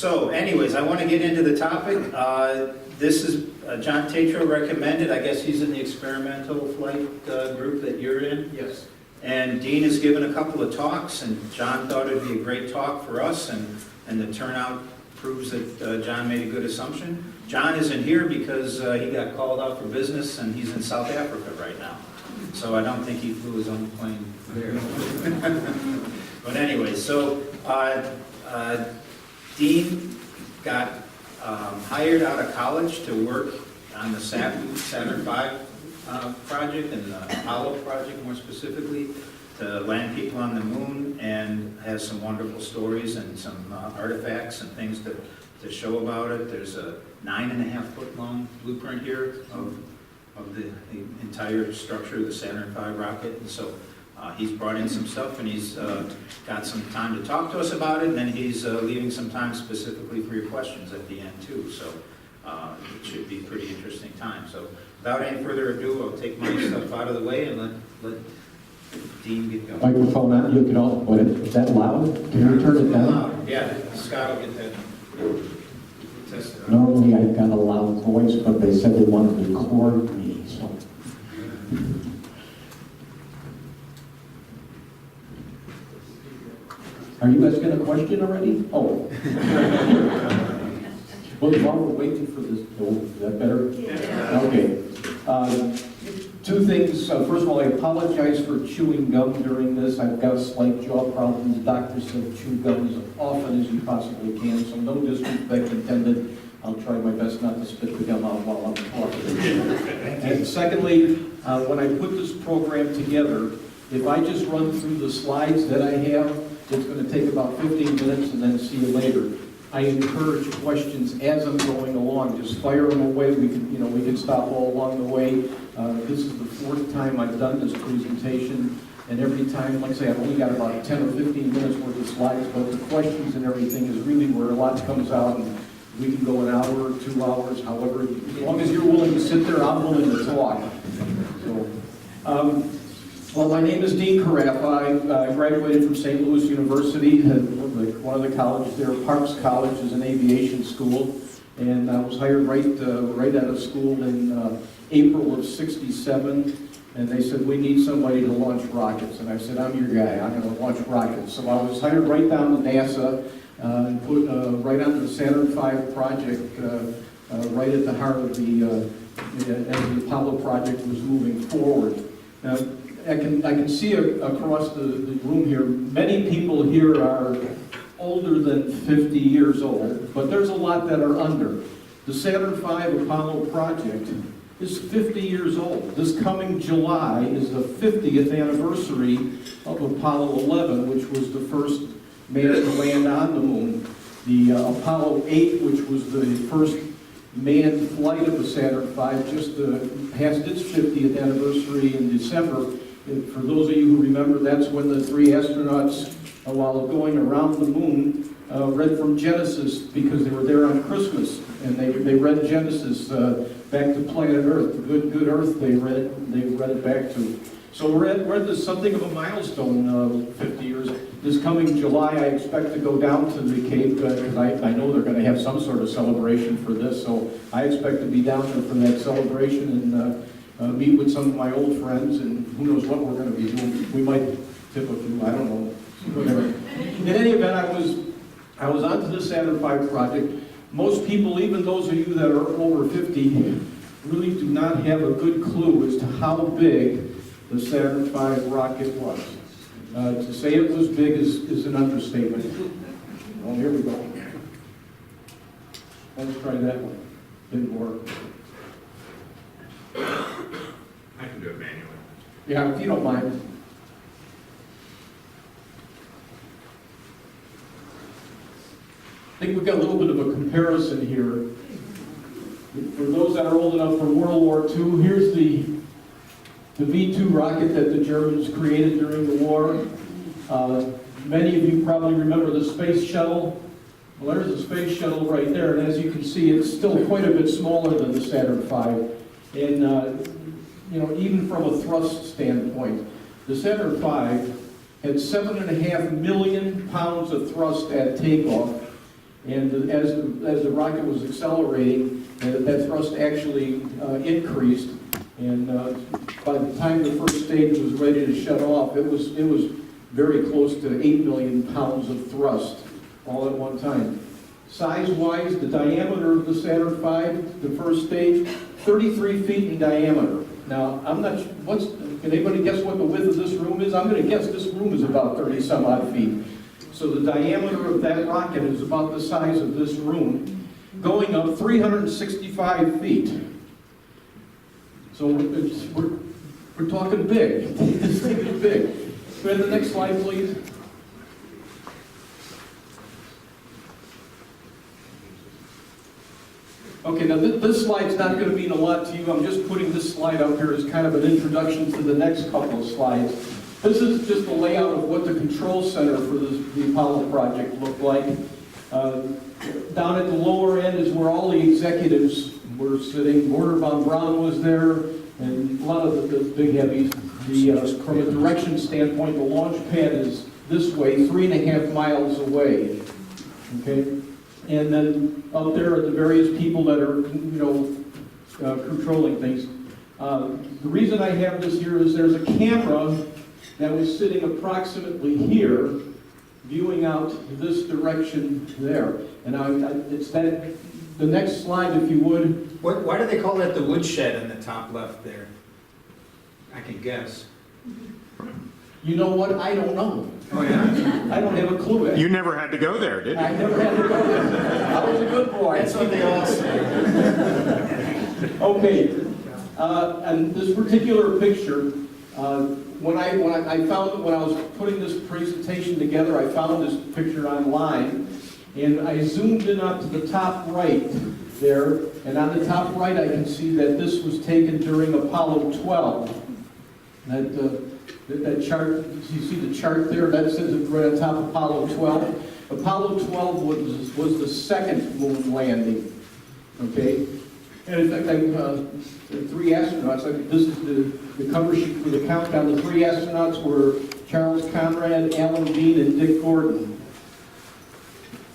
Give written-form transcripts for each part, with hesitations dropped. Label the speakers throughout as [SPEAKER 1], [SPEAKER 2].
[SPEAKER 1] So anyways, I want to get into the topic. This is John Tatro recommended. I guess he's in the experimental flight group that you're in.
[SPEAKER 2] Yes.
[SPEAKER 1] And Dean has given a couple of talks, and John thought it'd be a great talk for us, and the turnout proves that John made a good assumption. John isn't here because he got called out for business, and he's in South Africa right now. So I don't think he flew his own plane there. But anyway, so Dean got hired out of college to work on the Saturn V project and the Apollo project more specifically, to land people on the moon, and has some wonderful stories and some artifacts and things to show about it. There's a 9.5-foot long blueprint here of the entire structure of the Saturn V rocket. And so he's brought in some stuff, and he's got some time to talk to us about it, and then he's leaving some time specifically for your questions at the end too. So it should be a pretty interesting time. So without any further ado, I'll take my stuff out of the way and let Dean get going.
[SPEAKER 3] Microphone on, you can all, what, is that loud? Can you turn it down?
[SPEAKER 1] Yeah, Scott will get that. Test it out.
[SPEAKER 3] Normally I've got a loud voice, but they said they wanted to record me, so. Are you guys got a question already? Oh. Well, while we're waiting for this, oh, is that better? Yeah. Okay. Two things. First of all, I apologize for chewing gum during this. I've got slight jaw problems. Doctors said chew gum as often as you possibly can, so no disrespect intended. I'll try my best not to spit the gum out while I'm talking. And secondly, when I put this program together, if I just run through the slides that I have, it's going to take about 15 minutes and then see you later. I encourage questions as I'm going along. Just fire them away. We can stop all along the way. This is the 4th time I've done this presentation, and every time, like I say, I've only got about 10 or 15 minutes worth of slides, but the questions and everything is really where a lot comes out, and we can go an hour or 2 hours, however, as long as you're willing to sit there, I'm willing to talk. So, well, my name is Dean Karafa. I graduated from St. Louis University, one of the colleges there. Parks College is an aviation school, and I was hired right out of school in April of '67, and they said, we need somebody to launch rockets. And I said, I'm your guy, I'm going to launch rockets. So I was hired right down to NASA, and put right onto the Saturn V project, right at the heart of as the Apollo project was moving forward. Now, I can see across the room here, many people here are older than 50 years old, but there's a lot that are under. The Saturn V Apollo project is 50 years old. This coming July is the 50th anniversary of Apollo 11, which was the first man to land on the moon. The Apollo 8, which was the first manned flight of the Saturn V, just passed its 50th anniversary in December. And for those of you who remember, that's when the 3 astronauts, while going around the moon, read from Genesis, because they were there on Christmas, and they read Genesis back to planet Earth, the good Earth. They read it back to. So we're at this something of a milestone, 50 years. This coming July, I expect to go down to the Cape, because I know they're going to have some sort of celebration for this. So I expect to be down there for that celebration and meet with some of my old friends, and who knows what we're going to be doing. We might tip a few, I don't know, whatever. In any event, I was onto the Saturn V project. Most people, even those of you that are over 50, really do not have a good clue as to how big the Saturn V rocket was. To say it was big is an understatement. Well, here we go. Let's try that one. Didn't work.
[SPEAKER 2] I can do it manually.
[SPEAKER 3] Yeah, if you don't mind. I think we've got a little bit of a comparison here. For those that are old enough for World War II, here's the V-2 rocket that the Germans created during the war. Many of you probably remember the space shuttle. Well, there's the space shuttle right there, and as you can see, it's still quite a bit smaller than the Saturn V. And even from a thrust standpoint, the Saturn V had 7.5 million pounds of thrust at takeoff, And as the rocket was accelerating, that thrust actually increased. And by the time the first stage was ready to shut off, it was very close to 8 million pounds of thrust all at one time. Size-wise, the diameter of the Saturn V, the first stage, 33 feet in diameter. Now, I'm not, can anybody guess what the width of this room is? I'm going to guess this room is about 30-some odd feet. So the diameter of that rocket is about the size of this room, going up 365 feet. So we're talking big. This thing is big. Go ahead to the next slide, please. Okay, now this slide's not going to mean a lot to you. I'm just putting this slide up here as kind of an introduction to the next couple of slides. This is just a layout of what the control center for the Apollo project looked like. Down at the lower end is where all the executives were sitting. Werner von Braun was there, and a lot of the big heavies. From a direction standpoint, the launch pad is this way, 3.5 miles away. Okay? And then up there are the various people that are, controlling things. The reason I have this here is there's a camera that was sitting approximately here, viewing out this direction there. And it's that, the next slide, if you would.
[SPEAKER 1] Why do they call that the woodshed in the top left there? I can guess.
[SPEAKER 3] You know what? I don't know.
[SPEAKER 1] Oh, yeah?
[SPEAKER 3] I don't have a clue.
[SPEAKER 2] You never had to go there, did you?
[SPEAKER 3] I never had to go there. I was a good boy.
[SPEAKER 1] That's what they all say.
[SPEAKER 3] Okay. And this particular picture, when I was putting this presentation together, I found this picture online, and I zoomed in up to the top right there, and on the top right I can see that this was taken during Apollo 12. That chart, you see the chart there? That says it right on top of Apollo 12. Apollo 12 was the second moon landing. Okay? And in fact, the three astronauts, this is the cover sheet for the countdown. The three astronauts were Charles Conrad, Alan Dean, and Dick Gordon.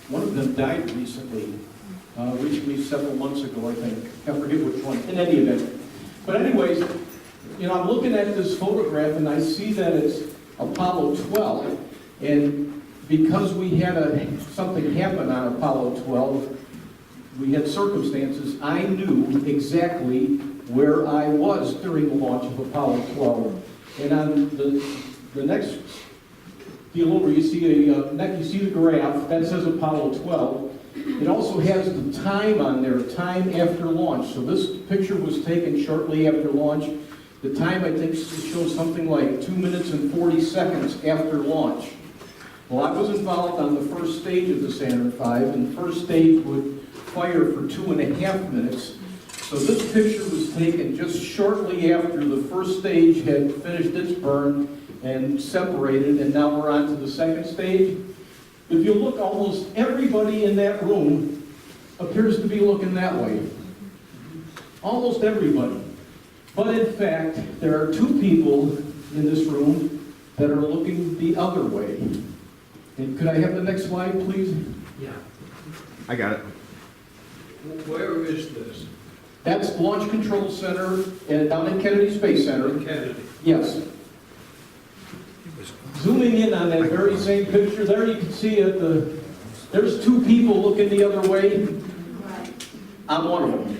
[SPEAKER 3] One of them died recently several months ago, I think. I forget which one, in any event. But anyways, I'm looking at this photograph and I see that it's Apollo 12. And because we had something happen on Apollo 12, we had circumstances, I knew exactly where I was during the launch of Apollo 12. And on the next deal over, you see the graph, that says Apollo 12. It also has the time on there, time after launch. So this picture was taken shortly after launch. The time, I think, shows something like 2 minutes and 40 seconds after launch. Well, I was involved on the first stage of the Saturn V, and the first stage would fire for 2.5 minutes. So this picture was taken just shortly after the first stage had finished its burn and separated, and now we're on to the second stage. If you look, almost everybody in that room appears to be looking that way. Almost everybody. But in fact, there are two people in this room that are looking the other way. And could I have the next slide, please?
[SPEAKER 4] Yeah.
[SPEAKER 2] I got it.
[SPEAKER 4] Where is this?
[SPEAKER 3] That's Launch Control Center down at Kennedy Space Center.
[SPEAKER 4] Kennedy.
[SPEAKER 3] Yes. Zooming in on that very same picture, there you can see there's two people looking the other way. I'm one of them.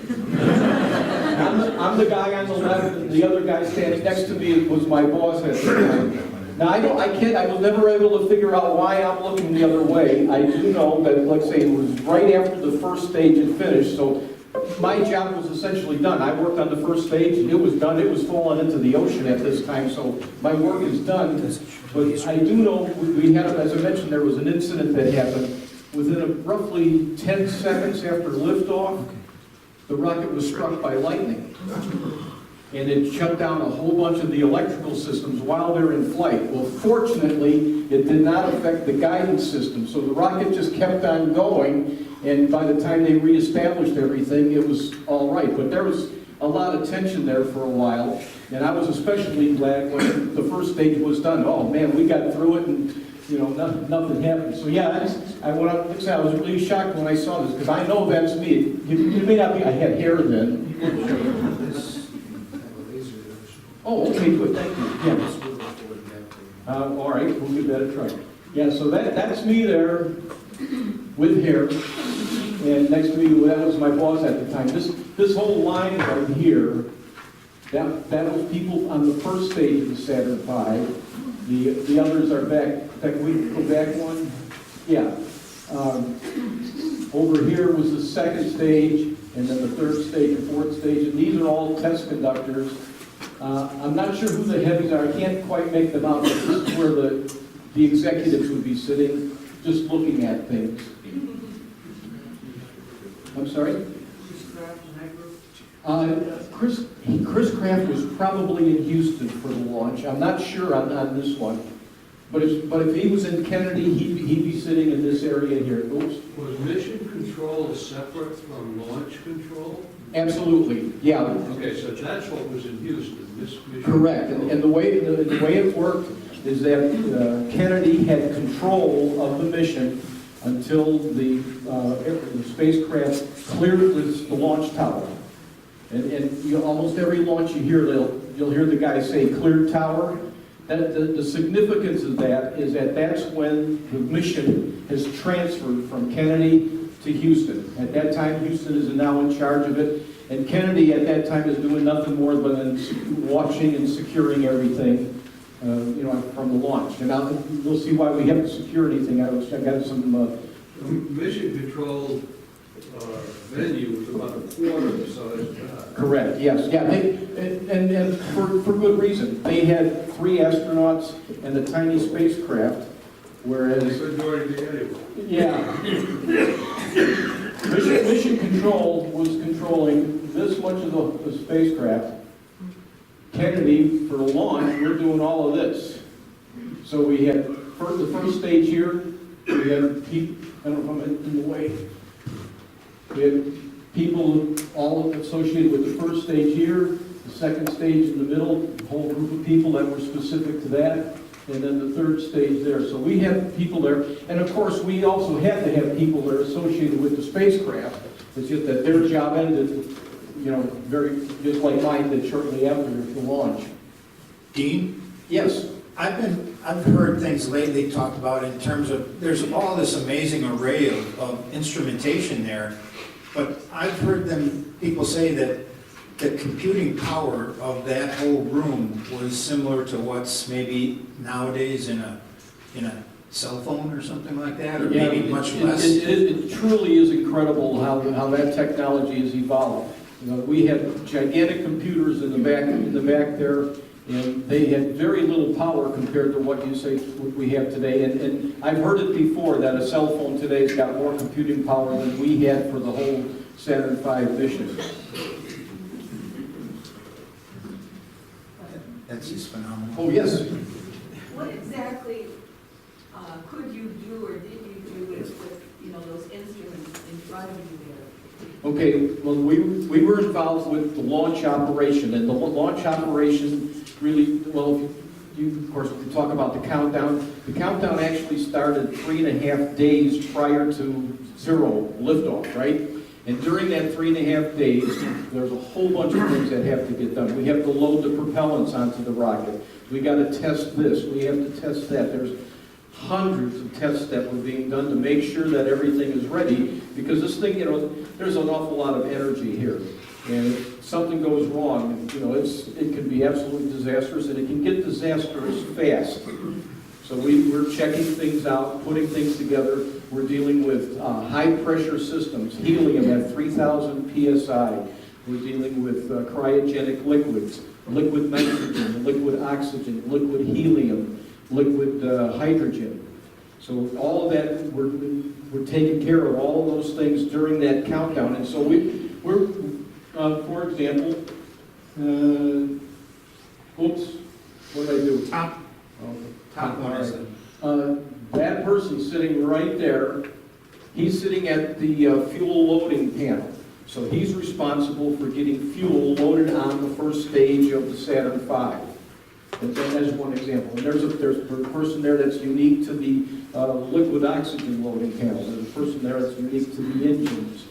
[SPEAKER 3] I'm the guy on the left, and the other guy standing next to me was my boss at the time. Now, I was never able to figure out why I'm looking the other way. I do know that, let's say, it was right after the first stage had finished, so my job was essentially done. I worked on the first stage, and it was done. It was falling into the ocean at this time, so my work is done. But I do know we had, as I mentioned, there was an incident that happened. Within roughly 10 seconds after liftoff, the rocket was struck by lightning. And it shut down a whole bunch of the electrical systems while they're in flight. Well, fortunately, it did not affect the guidance system. So the rocket just kept on going, and by the time they reestablished everything, it was all right. But there was a lot of tension there for a while, and I was especially glad when the first stage was done. Oh man, we got through it, and nothing happened. So yeah, I was really shocked when I saw this, because I know that's me. It may not be, I had hair then. Oh, okay, good, thank you. Yeah. All right, we'll give that a try. Yeah, so that's me there with hair. And next to me, that was my boss at the time. This whole line right here, that was people on the first stage of the Saturn V. The others are back. In fact, we can go back one. Yeah. Over here was the second stage, and then the third stage and fourth stage. And these are all test conductors. I'm not sure who the heavies are. I can't quite make them out, but this is where the executives would be sitting, just looking at things. I'm sorry? Chris Kraft was probably in Houston for the launch. I'm not sure on this one. But if he was in Kennedy, he'd be sitting in this area here. Oops.
[SPEAKER 4] Was mission control separate from launch control?
[SPEAKER 3] Absolutely, yeah.
[SPEAKER 4] Okay, so that's what was in Houston, this mission.
[SPEAKER 3] Correct, and the way it worked is that Kennedy had control of the mission until the spacecraft cleared the launch tower. And almost every launch you hear, you'll hear the guy say "cleared tower." The significance of that is that that's when the mission has transferred from Kennedy to Houston. At that time, Houston is now in charge of it, and Kennedy at that time is doing nothing more than watching and securing everything, from the launch. And now we'll see why we have to secure anything. I got some.
[SPEAKER 4] Mission control venue was about a quarter the size of that.
[SPEAKER 3] Correct. Yes. Yeah. And for good reason. They had 3 astronauts and a tiny spacecraft, whereas.
[SPEAKER 4] Good going to be anyway.
[SPEAKER 3] Yeah. Mission control was controlling this much of the spacecraft. Kennedy, for the launch, we're doing all of this. So we had the first stage here. We had people. I don't know if I'm in the way. We had people all associated with the first stage here, the second stage in the middle, a whole group of people that were specific to that, and then the third stage there. So we have people there, and of course we also had to have people that are associated with the spacecraft. It's just that their job ended, just like mine did shortly after the launch.
[SPEAKER 1] Dean?
[SPEAKER 3] Yes.
[SPEAKER 1] I've heard things lately talked about in terms of, there's all this amazing array of instrumentation there, but I've heard people say that the computing power of that whole room was similar to what's maybe nowadays in a cell phone or something like that, or maybe much less.
[SPEAKER 3] It truly is incredible how that technology has evolved. We have gigantic computers in the back there. And they had very little power compared to what we have today. And I've heard it before that a cell phone today has got more computing power than we had for the whole Saturn V mission.
[SPEAKER 1] That's just phenomenal.
[SPEAKER 3] Oh, yes.
[SPEAKER 5] What exactly could you do or did you do with those instruments in front of you there?
[SPEAKER 3] Okay, well, we were involved with the launch operation, and the launch operation really, well, of course, we talk about the countdown. The countdown actually started 3.5 days prior to zero liftoff, right? And during that 3.5 days, there's a whole bunch of things that have to get done. We have to load the propellants onto the rocket. We got to test this. We have to test that. There's hundreds of tests that were being done to make sure that everything is ready, because this thing, there's an awful lot of energy here. And if something goes wrong, it can be absolutely disastrous, and it can get disastrous fast. So we're checking things out, putting things together. We're dealing with high-pressure systems, helium at 3,000 psi. We're dealing with cryogenic liquids, liquid nitrogen, liquid oxygen, liquid helium, liquid hydrogen. So all of that, we're taking care of all of those things during that countdown. And so we're for example, oops, what did I do?
[SPEAKER 1] Top one is
[SPEAKER 3] that person sitting right there, he's sitting at the fuel loading panel. So he's responsible for getting fuel loaded on the first stage of the Saturn V. And that's one example. And there's a person there that's unique to the liquid oxygen loading panel. There's a person there that's unique to the engines.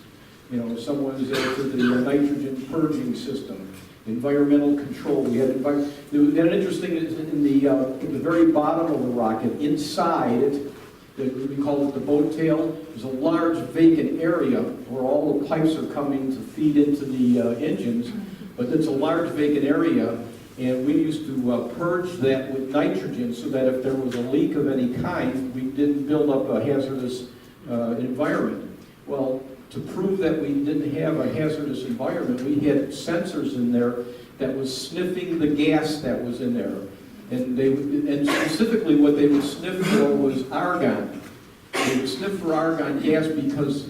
[SPEAKER 3] You know, someone's there to the nitrogen purging system, environmental control. We had an interesting in the very bottom of the rocket, inside it. We call it the boat tail. There's a large vacant area where all the pipes are coming to feed into the engines, but it's a large vacant area, and we used to purge that with nitrogen so that if there was a leak of any kind, we didn't build up a hazardous environment. Well, to prove that we didn't have a hazardous environment, we had sensors in there that was sniffing the gas that was in there. And specifically what they would sniff for was argon. They would sniff for argon gas because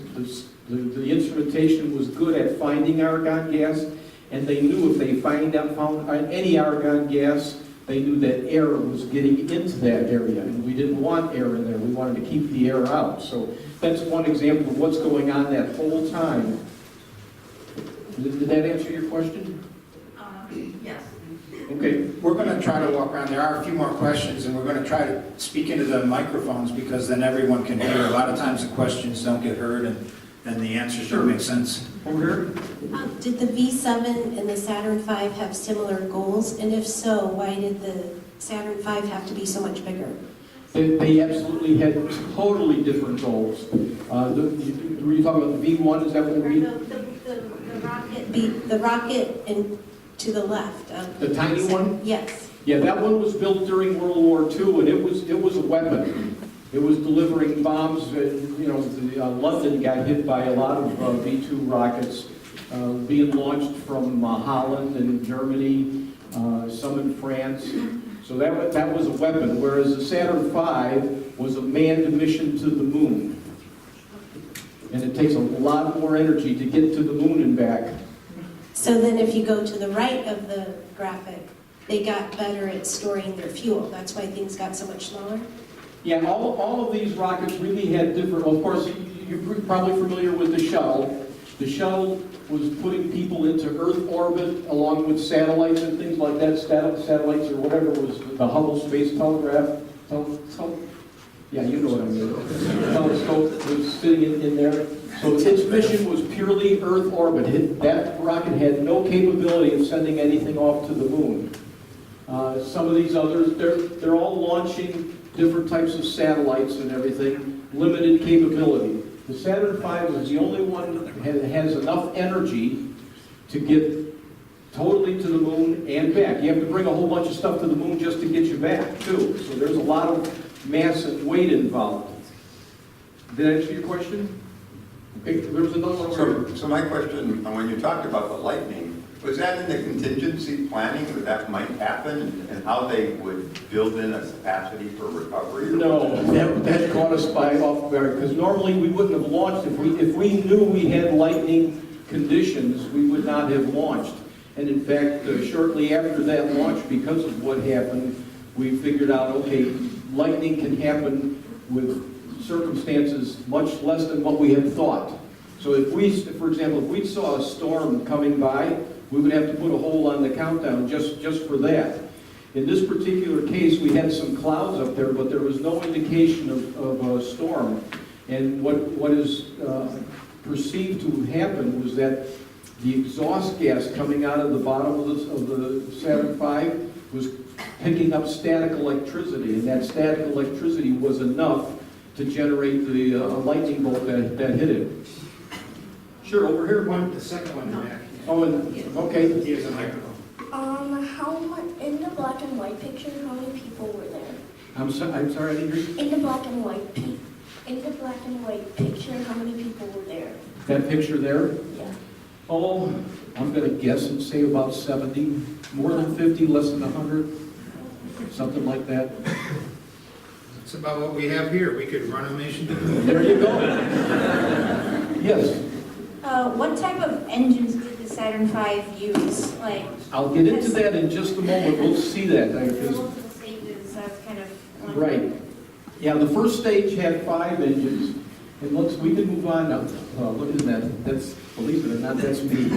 [SPEAKER 3] the instrumentation was good at finding argon gas, and they knew if they found any argon gas, they knew that air was getting into that area, and we didn't want air in there. We wanted to keep the air out. So that's one example of what's going on that whole time. Did that answer your question?
[SPEAKER 5] Yes.
[SPEAKER 3] Okay.
[SPEAKER 1] We're going to try to walk around. There are a few more questions, and we're going to try to speak into the microphones because then everyone can hear. A lot of times the questions don't get heard, and then the answers don't make sense.
[SPEAKER 3] Over here?
[SPEAKER 6] Did the V7 and the Saturn V have similar goals? And if so, why did the Saturn V have to be so much bigger?
[SPEAKER 3] They absolutely had totally different goals. Were you talking about the V1? Is that what we?
[SPEAKER 6] The rocket to the left.
[SPEAKER 3] The tiny one?
[SPEAKER 6] Yes.
[SPEAKER 3] Yeah, that one was built during World War II, and it was a weapon. It was delivering bombs. London got hit by a lot of V2 rockets being launched from Holland and Germany, some in France. So that was a weapon, whereas the Saturn V was a manned mission to the moon. And it takes a lot more energy to get to the moon and back.
[SPEAKER 6] So then if you go to the right of the graphic, they got better at storing their fuel. That's why things got so much slower?
[SPEAKER 3] Yeah, all of these rockets really had different, well, of course, you're probably familiar with the shuttle. The shuttle was putting people into Earth orbit along with satellites and things like that, satellites or whatever was the Hubble Space Telegraph. Yeah, you know what I mean. Telescope was sitting in there. So its mission was purely Earth orbit. That rocket had no capability of sending anything off to the moon. Some of these others, they're all launching different types of satellites and everything, limited capability. The Saturn V was the only one that has enough energy to get totally to the moon and back. You have to bring a whole bunch of stuff to the moon just to get you back, too. So there's a lot of mass and weight involved. Did I answer your question? Okay, there was another one over here.
[SPEAKER 7] So my question, when you talked about the lightning, was that in the contingency planning that might happen and how they would build in a capacity for recovery?
[SPEAKER 3] No, that caught us off guard, because normally we wouldn't have launched. If we knew we had lightning conditions, we would not have launched. And in fact, shortly after that launch, because of what happened, we figured out, okay, lightning can happen with circumstances much less than what we had thought. So for example, if we saw a storm coming by, we would have to put a hold on the countdown just for that. In this particular case, we had some clouds up there, but there was no indication of a storm. And what is perceived to happen was that the exhaust gas coming out of the bottom of the Saturn V was picking up static electricity, and that static electricity was enough to generate the lightning bolt that hit it. Sure, over here.
[SPEAKER 1] The second one back.
[SPEAKER 3] Oh, okay.
[SPEAKER 1] Here's a microphone.
[SPEAKER 8] How much in the black and white picture? How many people were there?
[SPEAKER 3] I'm sorry, I didn't hear you.
[SPEAKER 8] In the black and white picture, how many people were there?
[SPEAKER 3] That picture there?
[SPEAKER 8] Yeah.
[SPEAKER 3] Oh, I'm going to guess and say about 70, more than 50, less than 100, something like that.
[SPEAKER 1] It's about what we have here. We could run a mission to the moon.
[SPEAKER 3] There you go. Yes.
[SPEAKER 9] What type of engines did the Saturn V use?
[SPEAKER 3] I'll get into that in just a moment. We'll see that.
[SPEAKER 9] There were multiple stages, so I was kind of wondering.
[SPEAKER 3] Right. Yeah, the first stage had 5 engines. And we can move on now. Look at that. That's, believe it or not, that's me.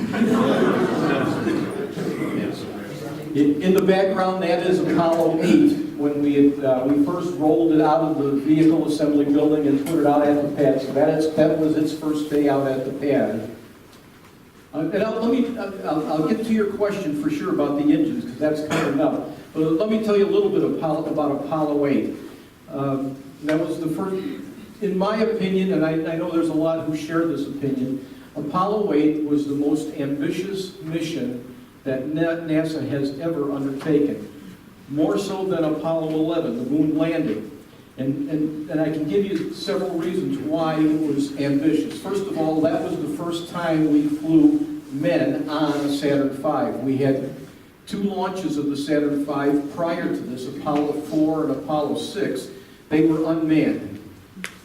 [SPEAKER 3] In the background, that is Apollo 8, when we first rolled it out of the vehicle assembly building and put it out at the pad. So that was its first day out at the pad. And I'll get to your question for sure about the engines, because that's coming up. But let me tell you a little bit about Apollo 8. That was the first, in my opinion, and I know there's a lot who share this opinion, Apollo 8 was the most ambitious mission that NASA has ever undertaken. More so than Apollo 11, the moon landing. And I can give you several reasons why it was ambitious. First of all, that was the first time we flew men on a Saturn V. We had 2 launches of the Saturn V prior to this, Apollo 4 and Apollo 6. They were unmanned.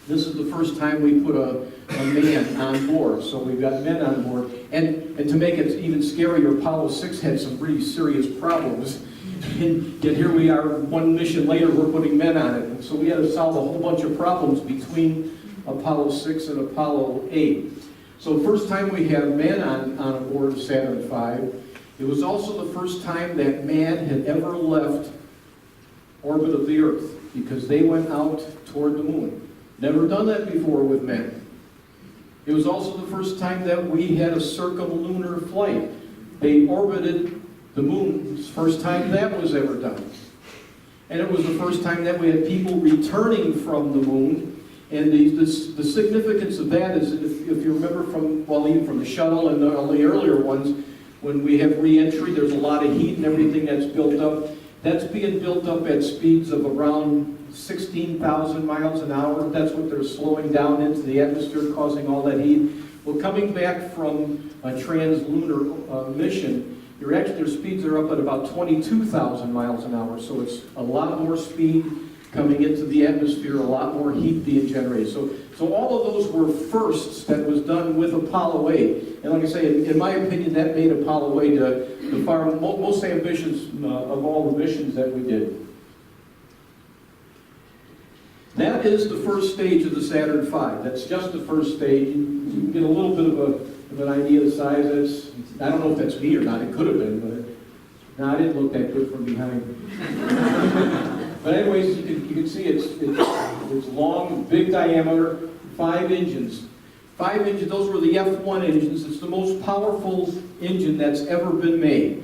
[SPEAKER 3] This is the first time we put a man on board, so we've got men on board. And to make it even scarier, Apollo 6 had some pretty serious problems. And yet here we are, 1 mission later, we're putting men on it. And so we had to solve a whole bunch of problems between Apollo 6 and Apollo 8. So first time we had men on board Saturn V. It was also the first time that man had ever left orbit of the Earth, because they went out toward the moon. Never done that before with men. It was also the first time that we had a circumlunar flight. They orbited the moon, first time that was ever done. And it was the first time that we had people returning from the moon. And the significance of that is, if you remember from, well, even from the shuttle and all the earlier ones, when we have re-entry, there's a lot of heat and everything that's built up. That's being built up at speeds of around 16,000 miles an hour. That's what they're slowing down into the atmosphere, causing all that heat. Well, coming back from a translunar mission, their speeds are up at about 22,000 miles an hour. So it's a lot more speed coming into the atmosphere, a lot more heat being generated. So all of those were firsts that was done with Apollo 8. And like I say, in my opinion, that made Apollo 8 the far most ambitious of all the missions that we did. That is the first stage of the Saturn V. That's just the first stage. You can get a little bit of an idea of the size. I don't know if that's me or not. It could have been, but no, I didn't look that good from behind. But anyways, you can see it's long, big diameter, 5 engines. 5 engines, those were the F1 engines. It's the most powerful engine that's ever been made.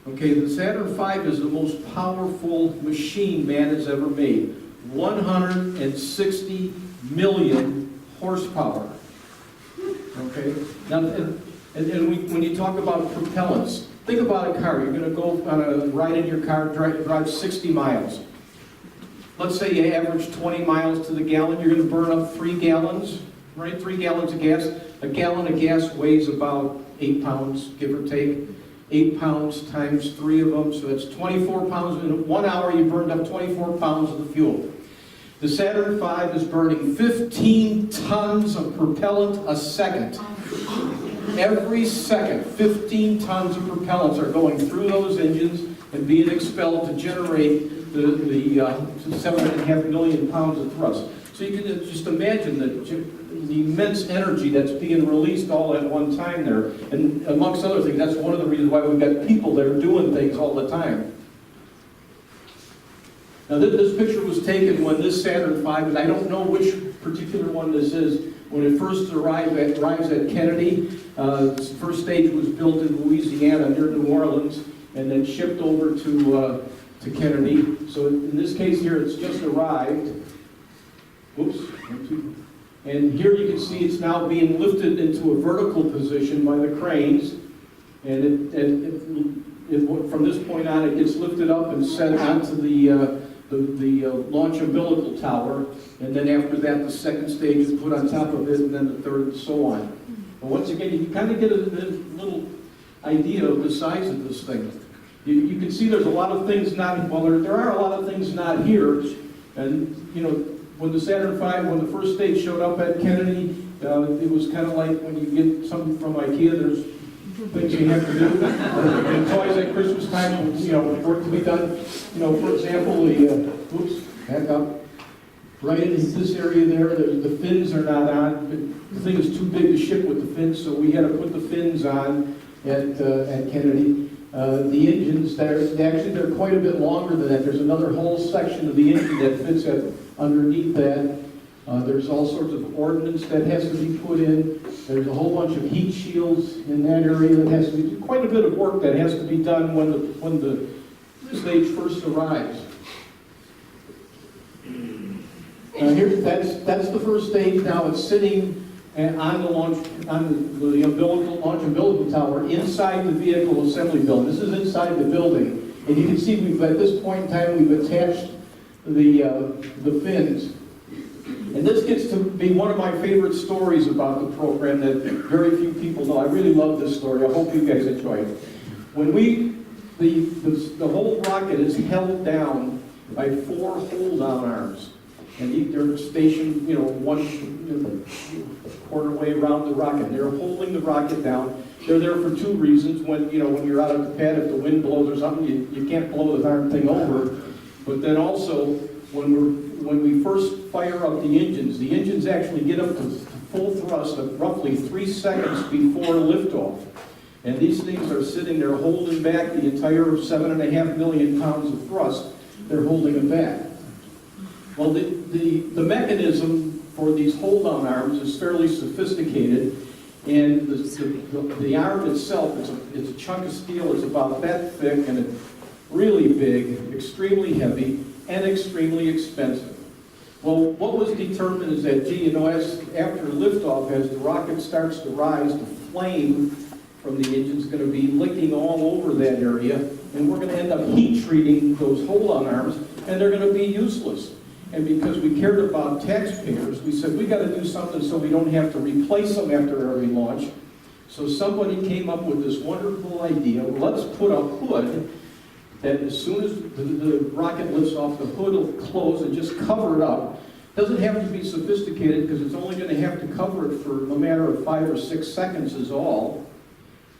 [SPEAKER 3] Okay, the Saturn V is the most powerful machine man has ever made. 160 million horsepower. Okay? Now, when you talk about propellants, think about a car. You're going to go on a ride in your car, drive 60 miles. Let's say you average 20 miles to the gallon. You're going to burn up 3 gallons, right? 3 gallons of gas. A gallon of gas weighs about 8 pounds, give or take. 8 pounds times 3 of them, so that's 24 pounds. In 1 hour, you burned up 24 pounds of the fuel. The Saturn V is burning 15 tons of propellant a second. Every second, 15 tons of propellants are going through those engines and being expelled to generate the 7.5 million pounds of thrust. So you can just imagine the immense energy that's being released all at one time there. And amongst other things, that's one of the reasons why we've got people that are doing things all the time. Now this picture was taken when this Saturn V, and I don't know which particular one this is, when it first arrives at Kennedy. The first stage was built in Louisiana near New Orleans and then shipped over to Kennedy. So in this case here, it's just arrived. Oops. And here you can see it's now being lifted into a vertical position by the cranes. And from this point on, it gets lifted up and set onto the launch umbilical tower. And then after that, the second stage is put on top of it, and then the third, and so on. But once again, you can kind of get a little idea of the size of this thing. You can see there's a lot of things not, well, there are a lot of things not here. And, you know, when the Saturn V, when the first stage showed up at Kennedy, it was kind of like when you get something from IKEA, there's things you have to do. And toys at Christmas time, you know, work to be done. You know, for example, back up. Right in this area there, the fins are not on. The thing is too big to ship with the fins, so we had to put the fins on at Kennedy. The engines, they're quite a bit longer than that. There's another whole section of the engine that fits underneath that. There's all sorts of ordnance that has to be put in. There's a whole bunch of heat shields in that area that has to be, quite a bit of work that has to be done when the stage first arrives. Here, that's the first stage. Now it's sitting on the launch umbilical tower inside the vehicle assembly building. This is inside the building, and you can see at this point in time we've attached the fins. And this gets to be one of my favorite stories about the program that very few people know. I really love this story. I hope you guys enjoy it. When the whole rocket is held down by 4 hold-on arms. And they're stationed, 1/4 way around the rocket. They're holding the rocket down. They're there for 2 reasons. When you're out at the pad, if the wind blows or something, you can't blow the darn thing over. But then also, when we first fire up the engines actually get up to full thrust of roughly 3 seconds before liftoff. And these things are sitting there holding back the entire 7.5 million pounds of thrust. They're holding them back. Well, the mechanism for these hold-on arms is fairly sophisticated, and the arm itself, it's a chunk of steel. It's about that thick, and it's really big, extremely heavy, and extremely expensive. Well, what was determined is that, after liftoff, as the rocket starts to rise, the flame from the engine is going to be licking all over that area, and we're going to end up heat treating those hold-on arms, and they're going to be useless. And because we cared about taxpayers, we said we got to do something so we don't have to replace them after every launch. So somebody came up with this wonderful idea. Well, let's put a hood that as soon as the rocket lifts off, the hood will close and just cover it up. Doesn't have to be sophisticated because it's only going to have to cover it for a matter of 5 or 6 seconds is all.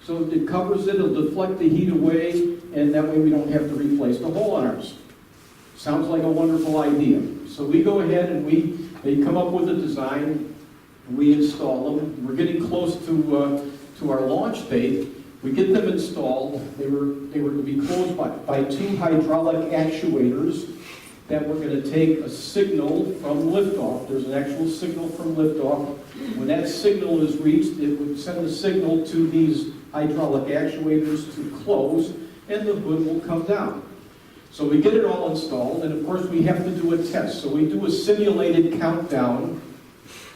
[SPEAKER 3] So it covers it, it'll deflect the heat away, and that way we don't have to replace the hold-on arms. Sounds like a wonderful idea. So we go ahead and they come up with a design, we install them. We're getting close to our launch date. We get them installed. They were to be closed by 2 hydraulic actuators that were going to take a signal from liftoff. There's an actual signal from liftoff. When that signal is reached, it would send a signal to these hydraulic actuators to close, and the hood will come down. So we get it all installed, and of course we have to do a test. So we do a simulated countdown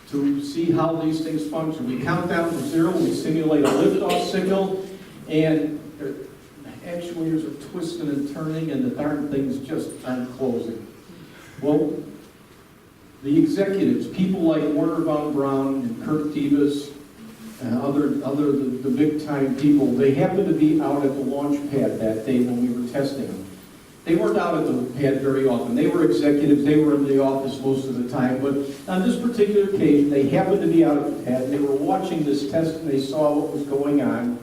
[SPEAKER 3] to see how these things function. We count down to 0, we simulate a liftoff signal, and the actuators are twisting and turning, and the darn things just aren't closing. Well, the executives, people like Werner von Braun and Kurt Diebes, and the big-time people, they happened to be out at the launch pad that day when we were testing them. They weren't out at the pad very often. They were executives. They were in the office most of the time. But on this particular occasion, they happened to be out at the pad. They were watching this test, and they saw what was going on.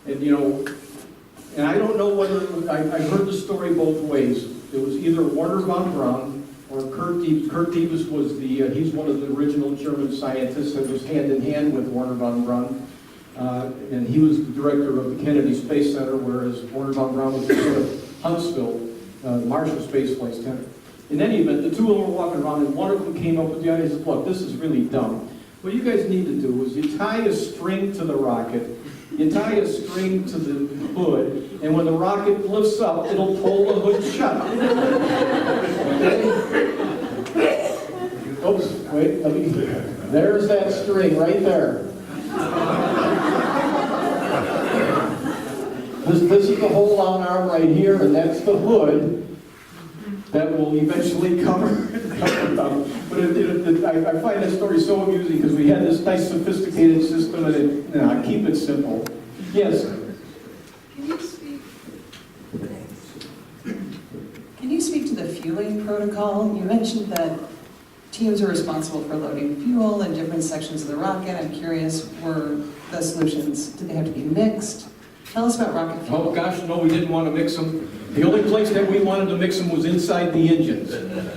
[SPEAKER 3] And, and I don't know whether, I've heard the story both ways. It was either Werner von Braun or Kurt Diebes. Kurt Diebes was he's one of the original German scientists that was hand in hand with Werner von Braun. And he was the director of the Kennedy Space Center, whereas Werner von Braun was the head of Huntsville, the Marshall Space Flight Center. In any event, the 2 of them were walking around, and one of them came up with the idea and said, look, this is really dumb. What you guys need to do is you tie a string to the rocket, you tie a string to the hood, and when the rocket lifts up, it'll pull the hood shut. Oops, wait, there's that string right there. This is the hold-on arm right here, and that's the hood that will eventually cover them. But I find that story so amusing because we had this nice sophisticated system, and I keep it simple. Yes?
[SPEAKER 10] Can you speak to the fueling protocol? You mentioned that teams are responsible for loading fuel in different sections of the rocket. I'm curious, were the solutions, did they have to be mixed? Tell us about rocket fuel.
[SPEAKER 3] Oh gosh, no, we didn't want to mix them. The only place that we wanted to mix them was inside the engines.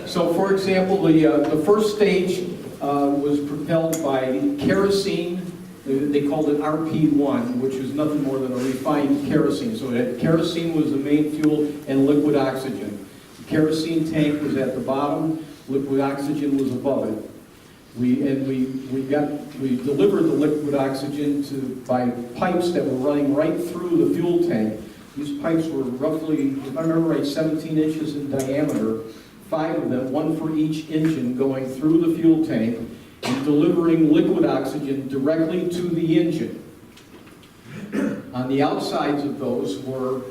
[SPEAKER 3] So for example, the first stage was propelled by kerosene They called it RP1, which is nothing more than a refined kerosene. So that kerosene was the main fuel and liquid oxygen. The kerosene tank was at the bottom, liquid oxygen was above it. We delivered the liquid oxygen by pipes that were running right through the fuel tank. These pipes were roughly, if I remember right, 17 inches in diameter, 5 of them, one for each engine, going through the fuel tank and delivering liquid oxygen directly to the engine. On the outsides of those were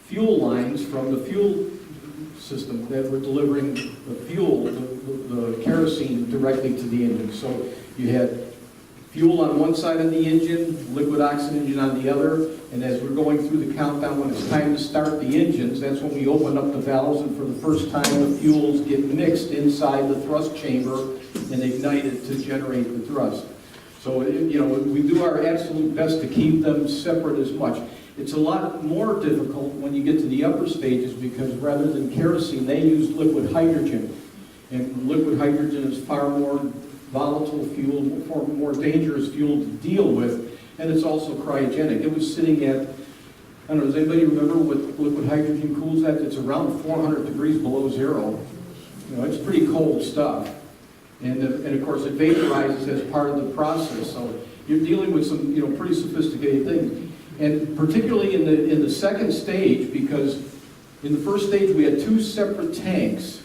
[SPEAKER 3] fuel lines from the fuel system that were delivering the fuel, the kerosene, directly to the engine. So you had fuel on one side of the engine, liquid oxygen on the other, and as we're going through the countdown, when it's time to start the engines, that's when we open up the valves, and for the first time the fuels get mixed inside the thrust chamber and ignited to generate the thrust. So, we do our absolute best to keep them separate as much. It's a lot more difficult when you get to the upper stages because rather than kerosene, they use liquid hydrogen. And liquid hydrogen is far more volatile fuel, more dangerous fuel to deal with, and it's also cryogenic. It was sitting at, I don't know, does anybody remember what liquid hydrogen cools at? It's around 400 degrees below zero. It's pretty cold stuff. And of course it vaporizes as part of the process, so you're dealing with some pretty sophisticated things. And particularly in the second stage, because in the first stage we had 2 separate tanks,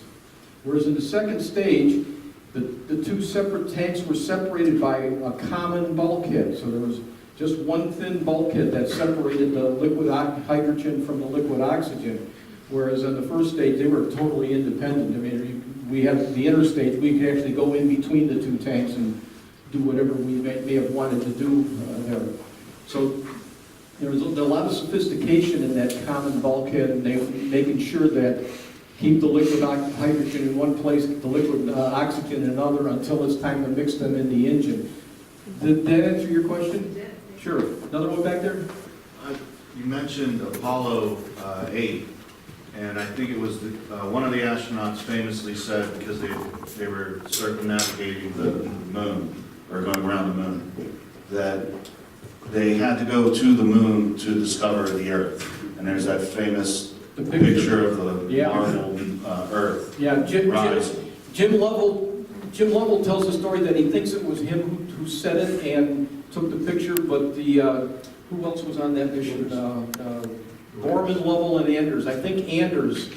[SPEAKER 3] whereas in the second stage the 2 separate tanks were separated by a common bulkhead. So there was just one thin bulkhead that separated the liquid hydrogen from the liquid oxygen, whereas in the first stage they were totally independent. I mean, we had the interstage, we could actually go in between the 2 tanks and do whatever we may have wanted to do there. So there's a lot of sophistication in that common bulkhead, and making sure that keep the liquid hydrogen in one place, the liquid oxygen in another, until it's time to mix them in the engine. Did that answer your question? Sure. Another one back there?
[SPEAKER 11] You mentioned Apollo 8. And I think it was one of the astronauts famously said, because they were circumnavigating the moon, or going around the moon, that they had to go to the moon to discover the Earth. And there's that famous picture of the marble Earth.
[SPEAKER 3] Yeah, Jim Lovell tells the story that he thinks it was him who said it and took the picture, but who else was on that mission? Borman, Lovell, and Anders. I think Anders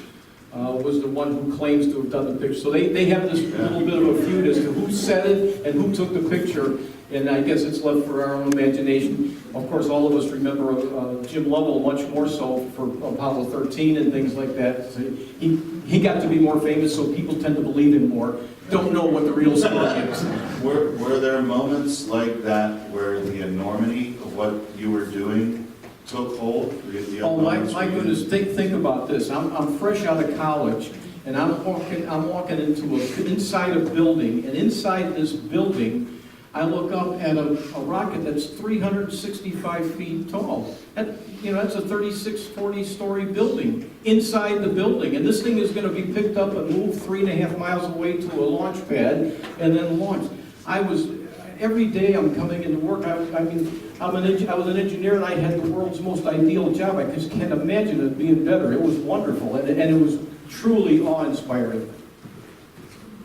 [SPEAKER 3] was the one who claims to have done the picture. So they have this little bit of a feud as to who said it and who took the picture, and I guess it's left for our own imagination. Of course, all of us remember Jim Lovell much more so for Apollo 13 and things like that. So he got to be more famous, so people tend to believe him more. Don't know what the real story is.
[SPEAKER 11] Were there moments like that where the enormity of what you were doing took hold?
[SPEAKER 3] Oh my goodness! Think about this. I'm fresh out of college, and I'm walking inside a building, and inside this building, I look up at a rocket that's 365 feet tall. That's a 36-40-story building inside the building, and this thing is going to be picked up and moved 3.5 miles away to a launch pad and then launched. Every day I'm coming into work, I was an engineer, and I had the world's most ideal job. I just can't imagine it being better. It was wonderful, and it was truly awe-inspiring.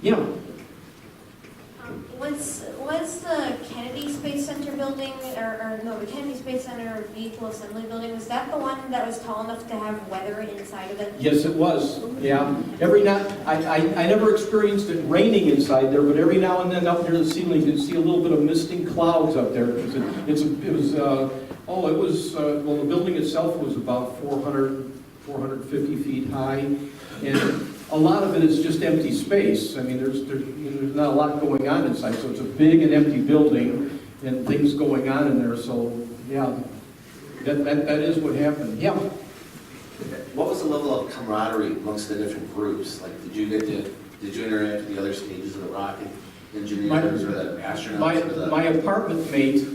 [SPEAKER 3] Yeah.
[SPEAKER 9] Was the Kennedy Space Center building, the Kennedy Space Center Vehicle Assembly building, was that the one that was tall enough to have weather inside of it?
[SPEAKER 3] Yes, it was. Yeah. Every night, I never experienced it raining inside there, but every now and then up near the ceiling, you could see a little bit of misting clouds up there. The building itself was about 450 feet high, and a lot of it is just empty space. I mean, there's not a lot going on inside, so it's a big and empty building, and things going on in there. So yeah, that is what happened. Yeah.
[SPEAKER 12] What was the level of camaraderie amongst the different groups? Like, did you interact with the other stages of the rocket engineers or the astronauts?
[SPEAKER 3] My apartment mate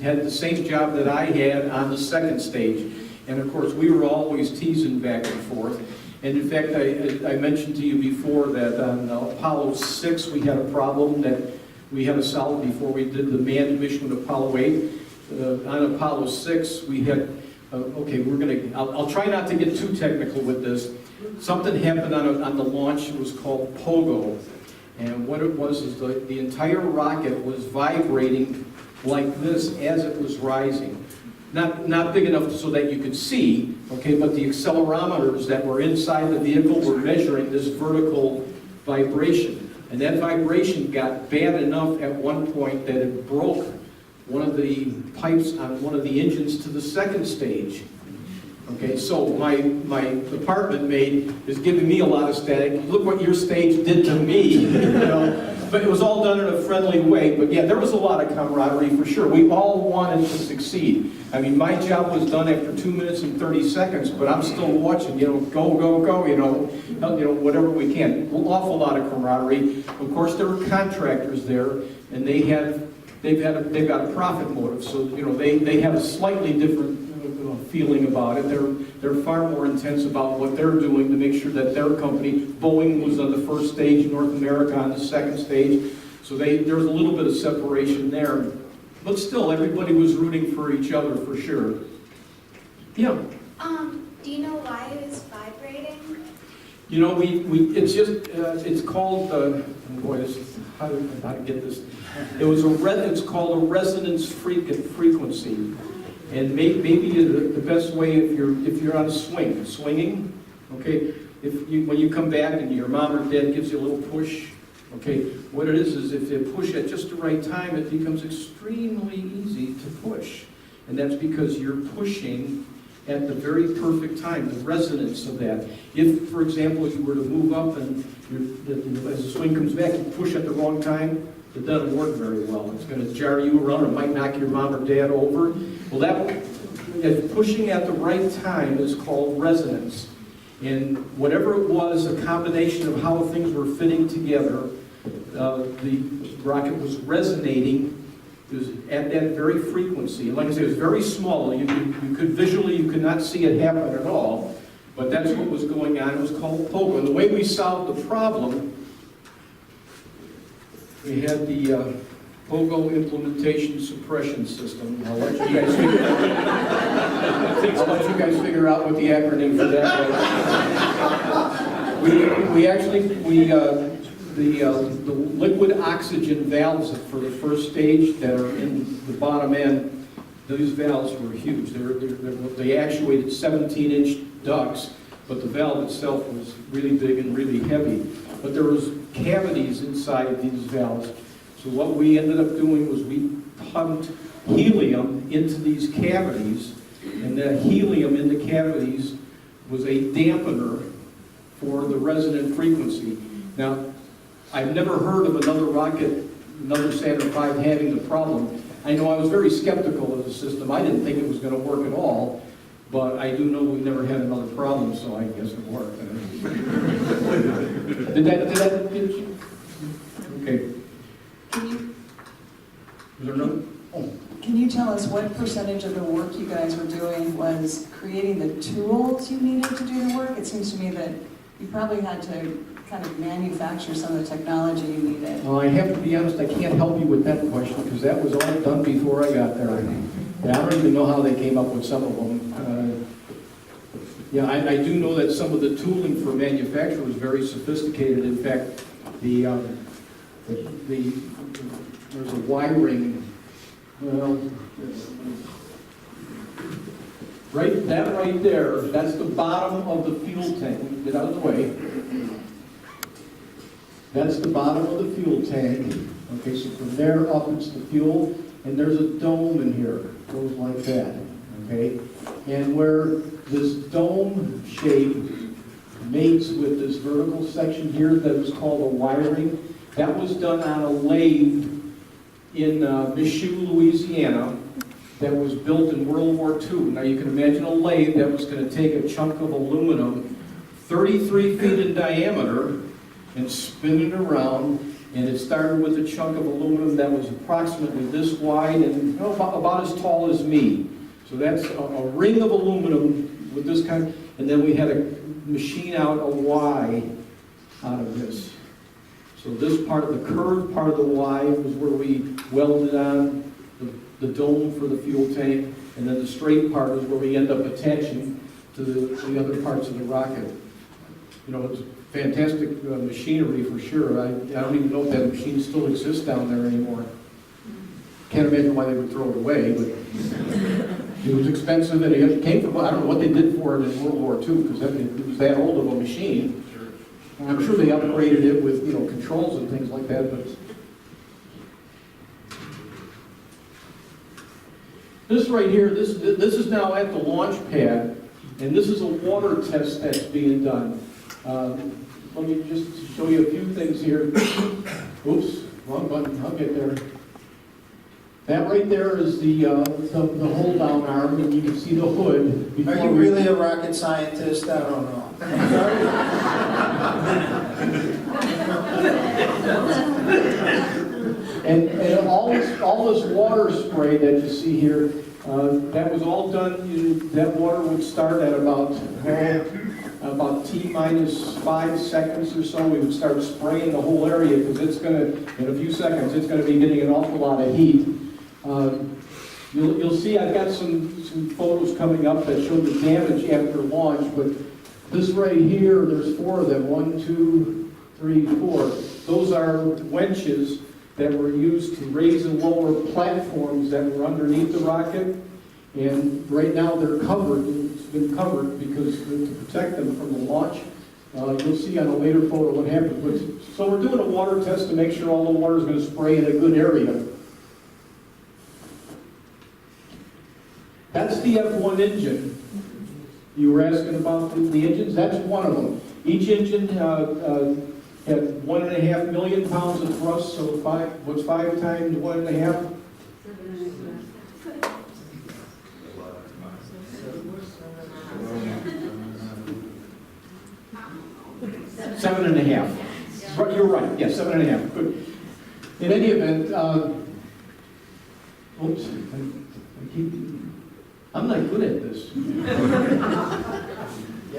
[SPEAKER 3] had the same job that I had on the second stage, and of course we were always teasing back and forth. And in fact, I mentioned to you before that on Apollo 6 we had a problem that we had a solid before we did the manned mission with Apollo 8. On Apollo 6, we had, I'll try not to get too technical with this. Something happened on the launch. It was called POGO. And what it was is the entire rocket was vibrating like this as it was rising. Not big enough so that you could see, okay, but the accelerometers that were inside the vehicle were measuring this vertical vibration. And that vibration got bad enough at one point that it broke one of the pipes on one of the engines to the second stage. Okay, so my apartment mate is giving me a lot of static. Look what your stage did to me, you know? But it was all done in a friendly way. But yeah, there was a lot of camaraderie for sure. We all wanted to succeed. I mean, my job was done after 2 minutes and 30 seconds, but I'm still watching, you know, go, go, go, you know, whatever we can. An awful lot of camaraderie. Of course, there were contractors there, and they've got a profit motive, so you know they have a slightly different feeling about it. They're far more intense about what they're doing to make sure that their company, Boeing, was on the first stage, North America on the second stage. So there's a little bit of separation there, but still everybody was rooting for each other for sure. Yeah.
[SPEAKER 8] Do you know why it was vibrating?
[SPEAKER 3] You know, it's called, boy, this is, how to get this. It's called a resonance frequency. And maybe the best way, if you're on a swinging, okay, when you come back and your mom or dad gives you a little push, okay, what it is if they push at just the right time, it becomes extremely easy to push. And that's because you're pushing at the very perfect time, the resonance of that. If, for example, you were to move up and as the swing comes back, you push at the wrong time, it doesn't work very well. It's going to jar you around. It might knock your mom or dad over. Well, pushing at the right time is called resonance. And whatever it was, a combination of how things were fitting together, the rocket was resonating. It was at that very frequency. And like I said, it was very small. You could not see it happen at all. But that's what was going on. It was called POGO. And the way we solved the problem, we had the POGO implementation suppression system. I'll let you guys figure out what the acronym for that was. The liquid oxygen valves for the first stage that are in the bottom end, those valves were huge. They actuated 17-inch ducts, but the valve itself was really big and really heavy. But there was cavities inside these valves. So what we ended up doing was we pumped helium into these cavities, and that helium in the cavities was a dampener for the resonant frequency. Now, I've never heard of another rocket, another Saturn V having the problem. I know I was very skeptical of the system. I didn't think it was going to work at all, but I do know we never had another problem, so I guess it worked. Did that get you? Okay. Is there another? Oh.
[SPEAKER 10] Can you tell us what percentage of the work you guys were doing was creating the tools you needed to do the work? It seems to me that you probably had to kind of manufacture some of the technology you needed.
[SPEAKER 3] Well, I have to be honest, I can't help you with that question because that was all done before I got there. Yeah, I don't even know how they came up with some of them. I do know that some of the tooling for manufacture was very sophisticated. In fact, there's a wiring. Well, right there, that's the bottom of the fuel tank. Get out of the way. That's the bottom of the fuel tank. Okay, so from there up it's the fuel, and there's a dome in here. It goes like that. Okay, and where this dome shape mates with this vertical section here that is called a wiring, that was done on a lathe in Michoud, Louisiana, that was built in World War II. Now you can imagine a lathe that was going to take a chunk of aluminum 33 feet in diameter and spin it around, and it started with a chunk of aluminum that was approximately this wide and about as tall as me. So that's a ring of aluminum with this kind, and then we had to machine out a Y out of this. So this part, the curved part of the Y was where we welded on the dome for the fuel tank, and then the straight part is where we end up attaching to the other parts of the rocket. You know, it's fantastic machinery for sure. I don't even know if that machine still exists down there anymore. Can't imagine why they would throw it away, but it was expensive, and it came from, I don't know what they did for it in World War II, because it was that old of a machine. I'm sure they upgraded it with, you know, controls and things like that, but this right here, this is now at the launch pad, and this is a water test that's being done. Let me just show you a few things here. Oops, wrong button, I'll get there. That right there is the hold down arm, and you can see the hood.
[SPEAKER 1] Are you really a rocket scientist? I don't know.
[SPEAKER 3] I'm sorry? And all this water spray that you see here, that was all done, that water would start at about T minus 5 seconds or so. We would start spraying the whole area, because it's going to, in a few seconds, it's going to be getting an awful lot of heat. You'll see I've got some photos coming up that show the damage after launch, but this right here, there's 4 of them, 1, 2, 3, 4. Those are winches that were used to raise and lower platforms that were underneath the rocket, and right now they're covered. It's been covered because to protect them from the launch. You'll see on a later photo what happens. But, so we're doing a water test to make sure all the water is going to spray in a good area. That's the F1 engine. You were asking about the engines? That's one of them. Each engine had 1.5 million pounds of thrust, so what's 5 times 1.5? 7.5. You're right, yeah, 7.5. Good. In any event, oops, I'm not good at this.
[SPEAKER 1] Yeah,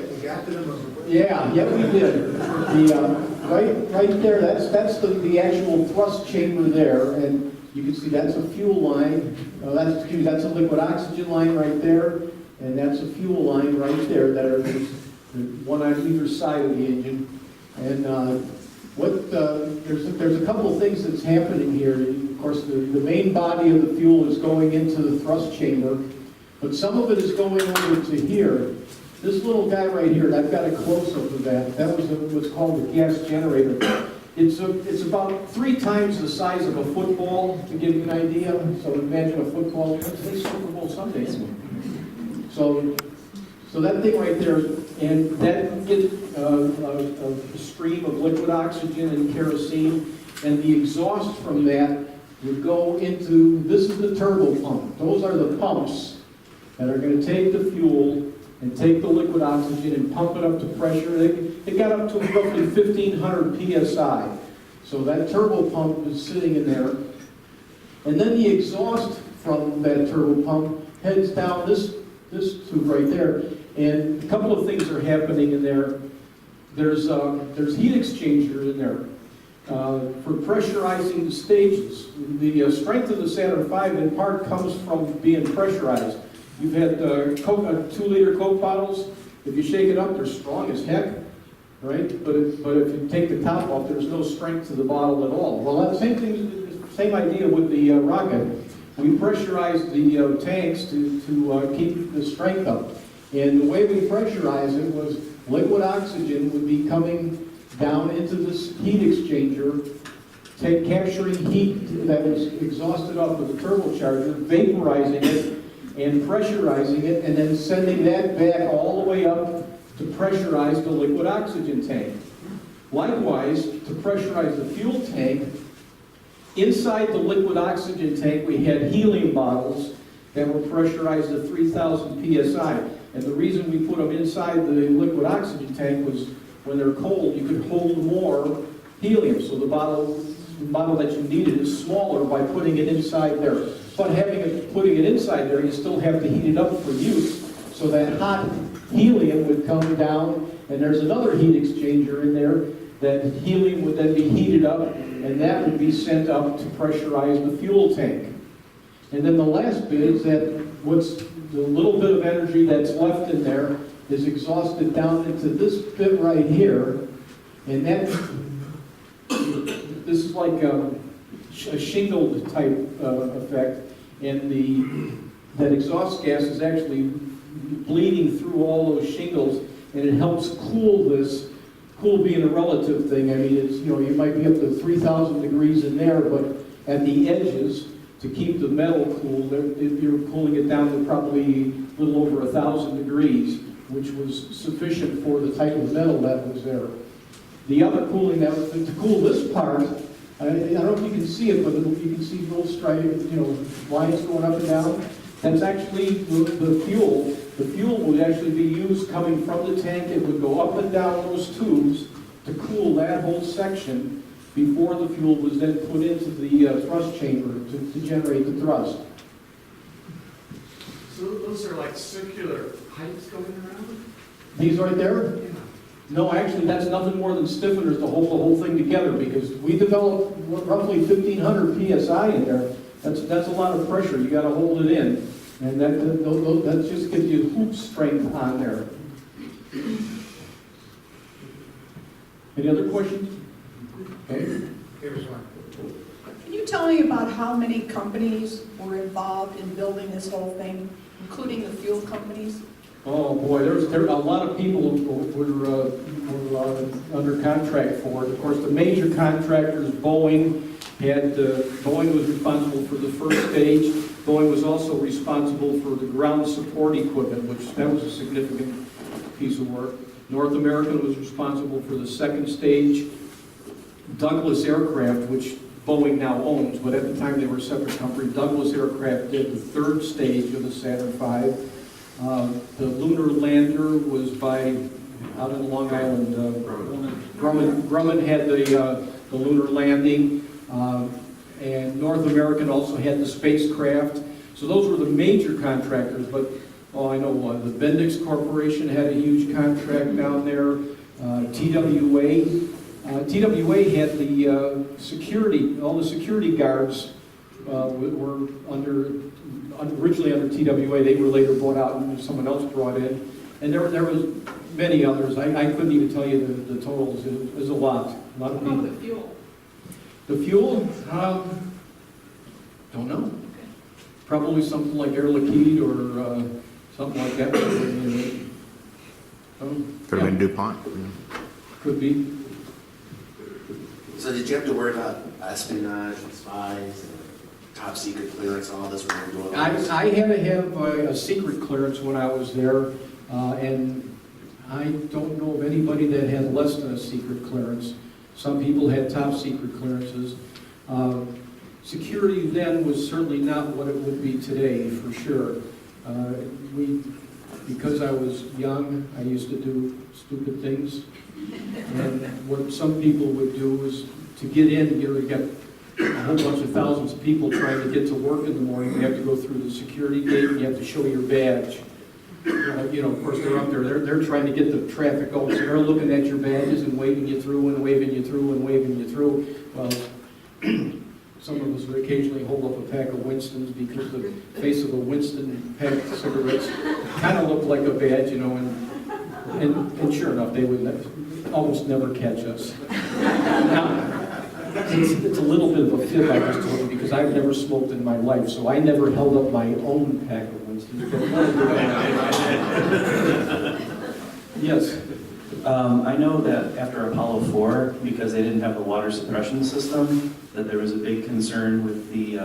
[SPEAKER 1] we got to the moon.
[SPEAKER 3] Yeah, we did. Right there, that's the actual thrust chamber there, and you can see that's a fuel line. That's a liquid oxygen line right there, and that's a fuel line right there. That are one on either side of the engine. And there's a couple of things that's happening here. Of course, the main body of the fuel is going into the thrust chamber, but some of it is going over to here. This little guy right here, and I've got a close-up of that. That was what's called the gas generator. It's about 3 times the size of a football, to give you an idea. So imagine a football. They Super Bowl Sundays. So that thing right there, and that gets a stream of liquid oxygen and kerosene, and the exhaust from that would go into, this is the turbo pump. Those are the pumps that are going to take the fuel and take the liquid oxygen and pump it up to pressure. It got up to roughly 1,500 psi. So that turbo pump is sitting in there. And then the exhaust from that turbo pump heads down this tube right there. And a couple of things are happening in there. There's heat exchanger in there for pressurizing the stages. The strength of the Saturn V in part comes from being pressurized. You've had 2-liter Coke bottles. If you shake it up, they're strong as heck, right? But if you take the top off, there's no strength to the bottle at all. Well, that same idea with the rocket. We pressurized the tanks to keep the strength up. And the way we pressurized it was liquid oxygen would be coming down into this heat exchanger, capturing heat that was exhausted off of the turbocharger, vaporizing it, and pressurizing it, and then sending that back all the way up to pressurize the liquid oxygen tank. Likewise, to pressurize the fuel tank, inside the liquid oxygen tank we had helium bottles that were pressurized at 3,000 psi. And the reason we put them inside the liquid oxygen tank was when they're cold, you could hold more helium. So the bottle that you needed is smaller by putting it inside there. But putting it inside there, you still have to heat it up for use. So that hot helium would come down, and there's another heat exchanger in there, That helium would then be heated up, and that would be sent up to pressurize the fuel tank. And then the last bit is that what's the little bit of energy that's left in there is exhausted down into this bit right here, and that, this is like a shingled type effect, and that exhaust gas is actually bleeding through all those shingles, and it helps cool this. Cool being a relative thing, I mean, it's, you might be up to 3,000 degrees in there, but at the edges, to keep the metal cool, you're cooling it down to probably a little over 1,000 degrees, which was sufficient for the type of metal that was there. The other cooling, to cool this part, I don't know if you can see it, but you can see little stripes, lines going up and down. That's actually the fuel. The fuel would actually be used coming from the tank. It would go up and down those tubes to cool that whole section before the fuel was then put into the thrust chamber to generate the thrust.
[SPEAKER 4] So those are like circular pipes going around?
[SPEAKER 3] These right there?
[SPEAKER 4] Yeah.
[SPEAKER 3] No, actually, that's nothing more than stiffeners to hold the whole thing together, because we developed roughly 1,500 PSI in there. That's a lot of pressure. You got to hold it in. And that just gives you hoop strength on there. Any other questions? Okay.
[SPEAKER 1] Here's one.
[SPEAKER 13] Can you tell me about how many companies were involved in building this whole thing, including the fuel companies?
[SPEAKER 3] Oh boy, there a lot of people were under contract for it. Of course, the major contractors, Boeing was responsible for the first stage. Boeing was also responsible for the ground support equipment, that was a significant piece of work. North American was responsible for the second stage. Douglas Aircraft, which Boeing now owns, but at the time they were a separate company, Douglas Aircraft did the third stage of the Saturn V. The lunar lander was out in Long Island. Grumman had the lunar landing. And North American also had the spacecraft. So those were the major contractors, but I know the Bendix Corporation had a huge contract down there. TWA had the security, all the security guards were originally under TWA. They were later bought out and someone else brought in. And there was many others. I couldn't even tell you the totals. It was a lot of people.
[SPEAKER 5] How about the fuel?
[SPEAKER 3] The fuel, don't know. Probably something like Air Liquide or something like that.
[SPEAKER 2] Could have been DuPont.
[SPEAKER 3] Could be.
[SPEAKER 12] So did you have to worry about espionage and spies and top secret clearance and all this when you were doing all this?
[SPEAKER 3] I had to have a secret clearance when I was there, and I don't know of anybody that had less than a secret clearance. Some people had top secret clearances. Security then was certainly not what it would be today, for sure. Because I was young, I used to do stupid things. And what some people would do is to get in, you get a whole bunch of thousands of people trying to get to work in the morning. You have to go through the security gate and you have to show your badge. Of course, they're up there. They're trying to get the traffic going. So they're looking at your badges and waving you through and waving you through and waving you through. Well, some of us would occasionally hold up a pack of Winstons because the face of a Winston pack of cigarettes kind of looked like a badge, and sure enough, they would almost never catch us. Now, it's a little bit of a fib I just told you because I've never smoked in my life, so I never held up my own pack of Winston's. Yes.
[SPEAKER 14] I know that after Apollo 4, because they didn't have the water suppression system, that there was a big concern with the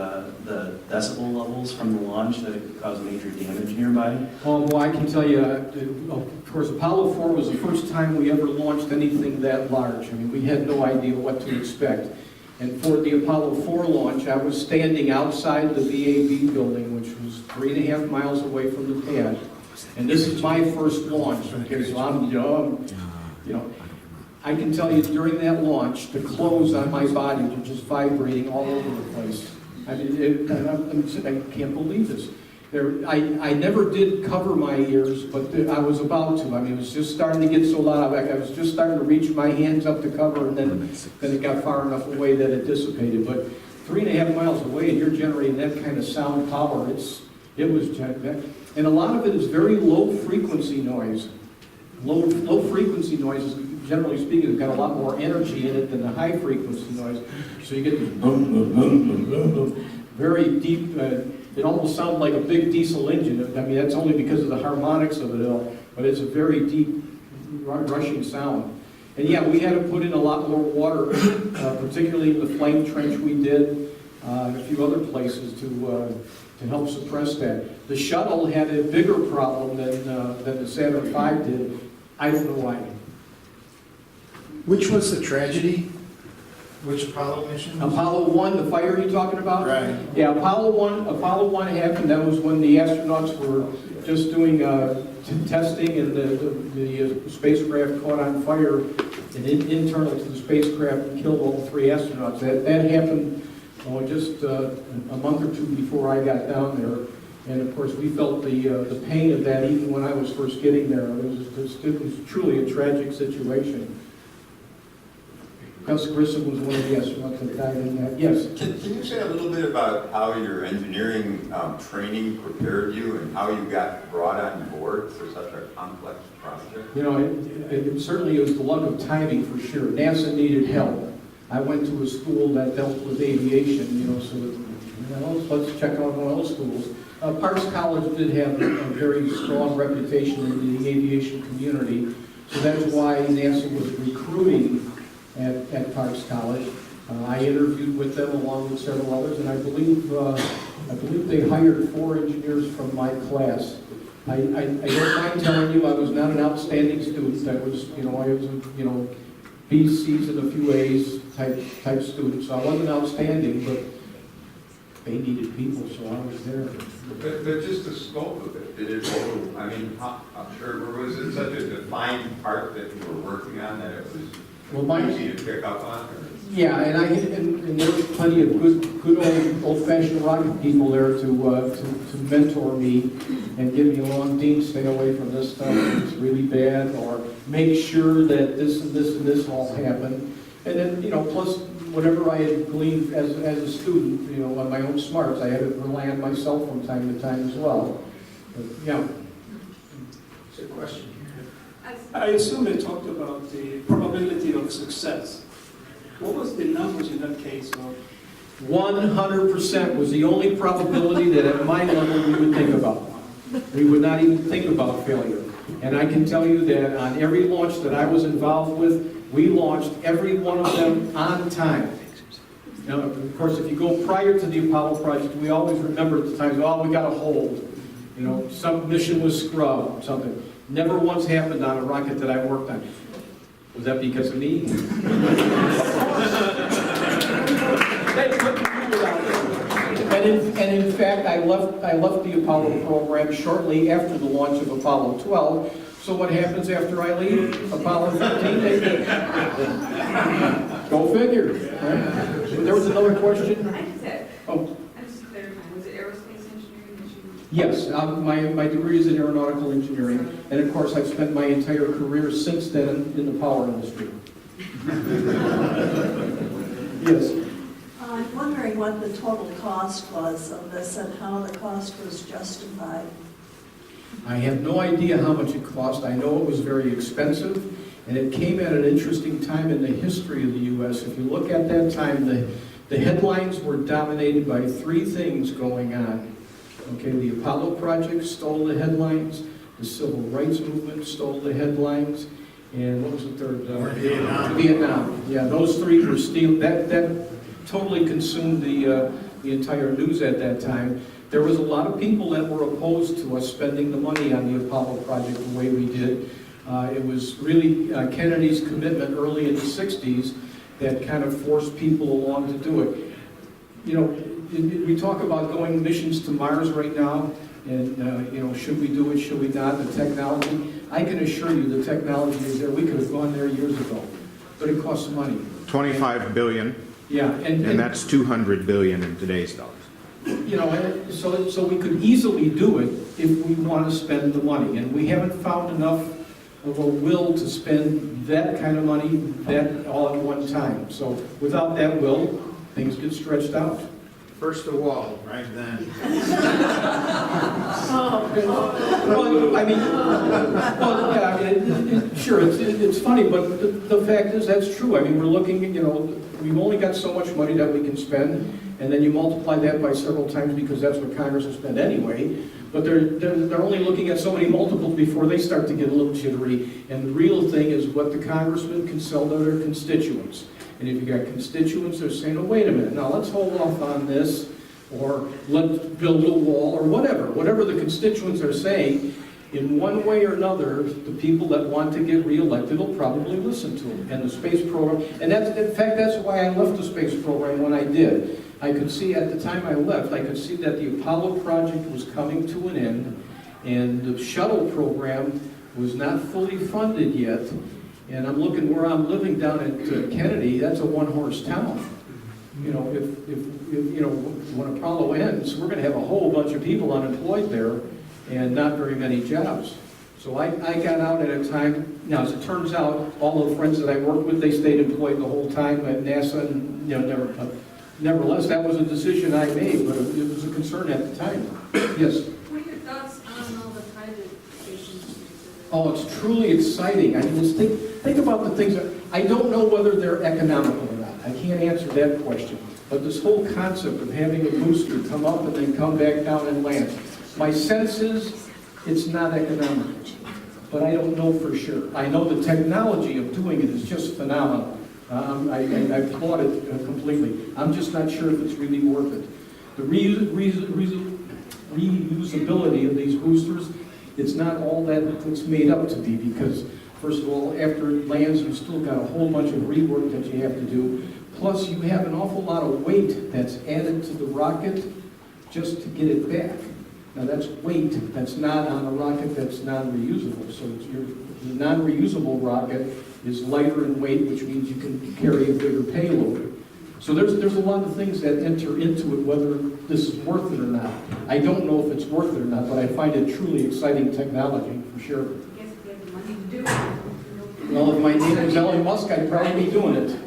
[SPEAKER 14] decibel levels from the launch, that it could cause major damage nearby.
[SPEAKER 3] Well, I can tell you, of course, Apollo 4 was the first time we ever launched anything that large. I mean, we had no idea what to expect. And for the Apollo 4 launch, I was standing outside the VAB building, which was 3.5 miles away from the pad. And this is my first launch, okay, so I'm young. I can tell you during that launch, the clothes on my body were just vibrating all over the place. I mean, I can't believe this. I never did cover my ears, but I was about to. I mean, it was just starting to get so loud. I was just starting to reach my hands up to cover, and then it got far enough away that it dissipated. But 3.5 miles away, and you're generating that kind of sound power. It was, and a lot of it is very low frequency noise. Low frequency noises, generally speaking, have got a lot more energy in it than the high frequency noise. So you get this boom, boom, boom, boom, boom, boom, very deep. It almost sounds like a big diesel engine. I mean, that's only because of the harmonics of it all, but it's a very deep, rushing sound. And yeah, we had to put in a lot more water, particularly in the flame trench we did, and a few other places to help suppress that. The shuttle had a bigger problem than the Saturn V did. I don't know why.
[SPEAKER 15] Which was the tragedy? Which Apollo mission?
[SPEAKER 3] Apollo 1, the fire you're talking about?
[SPEAKER 15] Right.
[SPEAKER 3] Yeah, Apollo 1 happened. That was when the astronauts were just doing testing, and the spacecraft caught on fire, and internal to the spacecraft killed all 3 astronauts. That happened just a month or 2 before I got down there. And of course, we felt the pain of that even when I was first getting there. It was truly a tragic situation. Gus Grissom was one of the astronauts that died in that. Yes?
[SPEAKER 7] Can you say a little bit about how your engineering training prepared you and how you got brought on board for such a complex project?
[SPEAKER 3] You know, it certainly was the luck of timing for sure. NASA needed help. I went to a school that dealt with aviation, so let's check out one of those schools. Parks College did have a very strong reputation in the aviation community, so that's why NASA was recruiting at Parks College. I interviewed with them along with several others, and I believe they hired 4 engineers from my class. I don't mind telling you I was not an outstanding student. I was, I was B's, C's, and a few A's type student, so I wasn't outstanding, but they needed people, so I was there.
[SPEAKER 7] But just the scope of it, did it, I mean, or was it such a defined part that you were working on that it was easy to pick up on?
[SPEAKER 3] Yeah, and there was plenty of good old-fashioned rocket people there to mentor me and give me a long, Dean, stay away from this stuff, it's really bad, or make sure that this and this and this all happen. And then, plus whatever I had gleaned as a student, on my own smarts, I had to rely on myself from time to time as well. But, yeah.
[SPEAKER 15] It's a question.
[SPEAKER 16] I assume they talked about the probability of success. What was the numbers in that case?
[SPEAKER 3] 100% was the only probability that at my level we would think about. We would not even think about failure. And I can tell you that on every launch that I was involved with, we launched every one of them on time. Now, of course, if you go prior to the Apollo project, we always remember at the times, we got a hold. Some mission was scrubbed, something. Never once happened on a rocket that I worked on. Was that because of me? And in fact, I left the Apollo program shortly after the launch of Apollo 12. So what happens after I leave? Apollo 13, they did. Go figure. Right? There was another question.
[SPEAKER 5] I'm just clarifying, was it aerospace engineering that you?
[SPEAKER 3] Yes, my degree is in aeronautical engineering, and of course I've spent my entire career since then in the power industry. Yes.
[SPEAKER 17] I'm wondering what the total cost was of this and how the cost was justified.
[SPEAKER 3] I have no idea how much it cost. I know it was very expensive, and it came at an interesting time in the history of the U.S. If you look at that time, the headlines were dominated by 3 things going on. Okay, the Apollo project stole the headlines, the civil rights movement stole the headlines, and what was the third? Vietnam. Yeah, those 3 were stealing. That totally consumed the entire news at that time. There was a lot of people that were opposed to us spending the money on the Apollo project the way we did. It was really Kennedy's commitment early in the 60s that kind of forced people along to do it. We talk about going missions to Mars right now, and should we do it, should we not, the technology. I can assure you the technology is there. We could have gone there years ago, but it costs money.
[SPEAKER 2] 25 billion.
[SPEAKER 3] Yeah,
[SPEAKER 2] and that's 200 billion in today's dollars.
[SPEAKER 3] you know, so we could easily do it if we want to spend the money. And we haven't found enough of a will to spend that kind of money that all at one time. So without that will, things get stretched out.
[SPEAKER 1] First the wall, right then.
[SPEAKER 3] Well, I mean, well, yeah, I mean, sure, it's funny, but the fact is that's true. I mean, we're looking, you know, we've only got so much money that we can spend, and then you multiply that by several times because that's what Congress will spend anyway. But they're only looking at so many multiples before they start to get a little jittery. And the real thing is what the congressman can sell to their constituents. And if you got constituents that are saying, oh, wait a minute, now let's hold off on this, or let's build a wall, or whatever the constituents are saying, in one way or another, the people that want to get reelected will probably listen to them. And the space program, and that's, in fact, that's why I left the space program when I did. I could see at the time I left, I could see that the Apollo project was coming to an end, and the shuttle program was not fully funded yet. And I'm looking where I'm living down at Kennedy, that's a one-horse town. You know, if you know, when Apollo ends, we're going to have a whole bunch of people unemployed there and not very many jobs. So I got out at a time, now as it turns out, all the friends that I worked with, they stayed employed the whole time at NASA, and you know, nevertheless, that was a decision I made, but it was a concern at the time. Yes?
[SPEAKER 5] What are your thoughts on all the private stations?
[SPEAKER 3] Oh, it's truly exciting. I mean, just think about the things that, I don't know whether they're economical or not. I can't answer that question. But this whole concept of having a booster come up and then come back down and land, my sense is it's not economical. But I don't know for sure. I know the technology of doing it is just phenomenal. I applaud it completely. I'm just not sure if it's really worth it. The reusability of these boosters, it's not all that it's made up to be, because first of all, after it lands, you've still got a whole bunch of rework that you have to do. Plus, you have an awful lot of weight that's added to the rocket just to get it back. Now, that's weight that's not on a rocket that's non-reusable. So the non-reusable rocket is lighter in weight, which means you can carry a bigger payload. So there's a lot of things that enter into it, whether this is worth it or not. I don't know if it's worth it or not, but I find it truly exciting technology, for sure.
[SPEAKER 5] I guess if you have the money to do it.
[SPEAKER 3] Well, if my name was Elon Musk, I'd probably be doing it.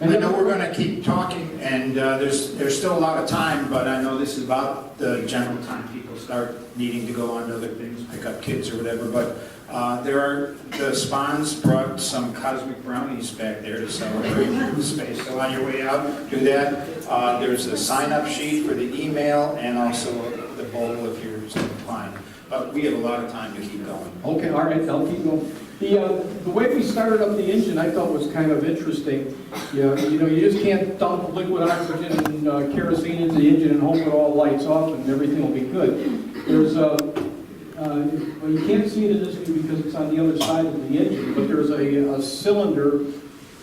[SPEAKER 1] I know we're going to keep talking, and there's still a lot of time, but I know this is about the general time people start needing to go on to other things, pick up kids or whatever, but the Spawns brought some cosmic brownies back there to celebrate space. So on your way out, do that. There's a sign-up sheet for the email and also the bowl if you're so inclined. But we have a lot of time to keep going.
[SPEAKER 3] Okay, all right, I'll keep going. The way we started up the engine, I thought was kind of interesting. You know, you just can't dump liquid oxygen and kerosene into the engine and hope it all lights off and everything will be good. There's well, you can't see it in this view because it's on the other side of the engine, but there's a cylinder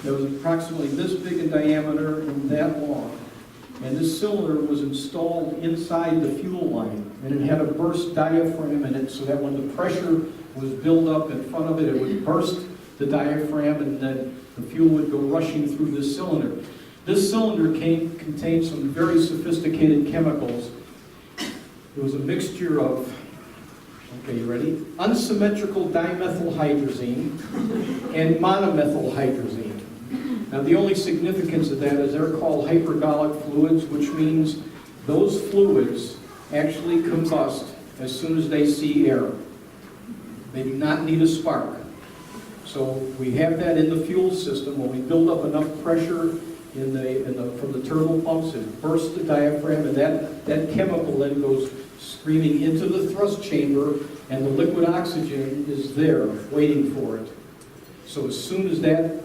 [SPEAKER 3] that was approximately this big in diameter and that long. And this cylinder was installed inside the fuel line, and it had a burst diaphragm in it so that when the pressure was built up in front of it, it would burst the diaphragm and then the fuel would go rushing through this cylinder. This cylinder contained some very sophisticated chemicals. It was a mixture of, okay, you ready? Unsymmetrical dimethylhydrazine and monomethylhydrazine. Now, the only significance of that is they're called hypergolic fluids, which means those fluids actually combust as soon as they see air. They do not need a spark. So we have that in the fuel system. When we build up enough pressure from the turbo pumps, it bursts the diaphragm, and that chemical then goes screaming into the thrust chamber, and the liquid oxygen is there waiting for it. So as soon as that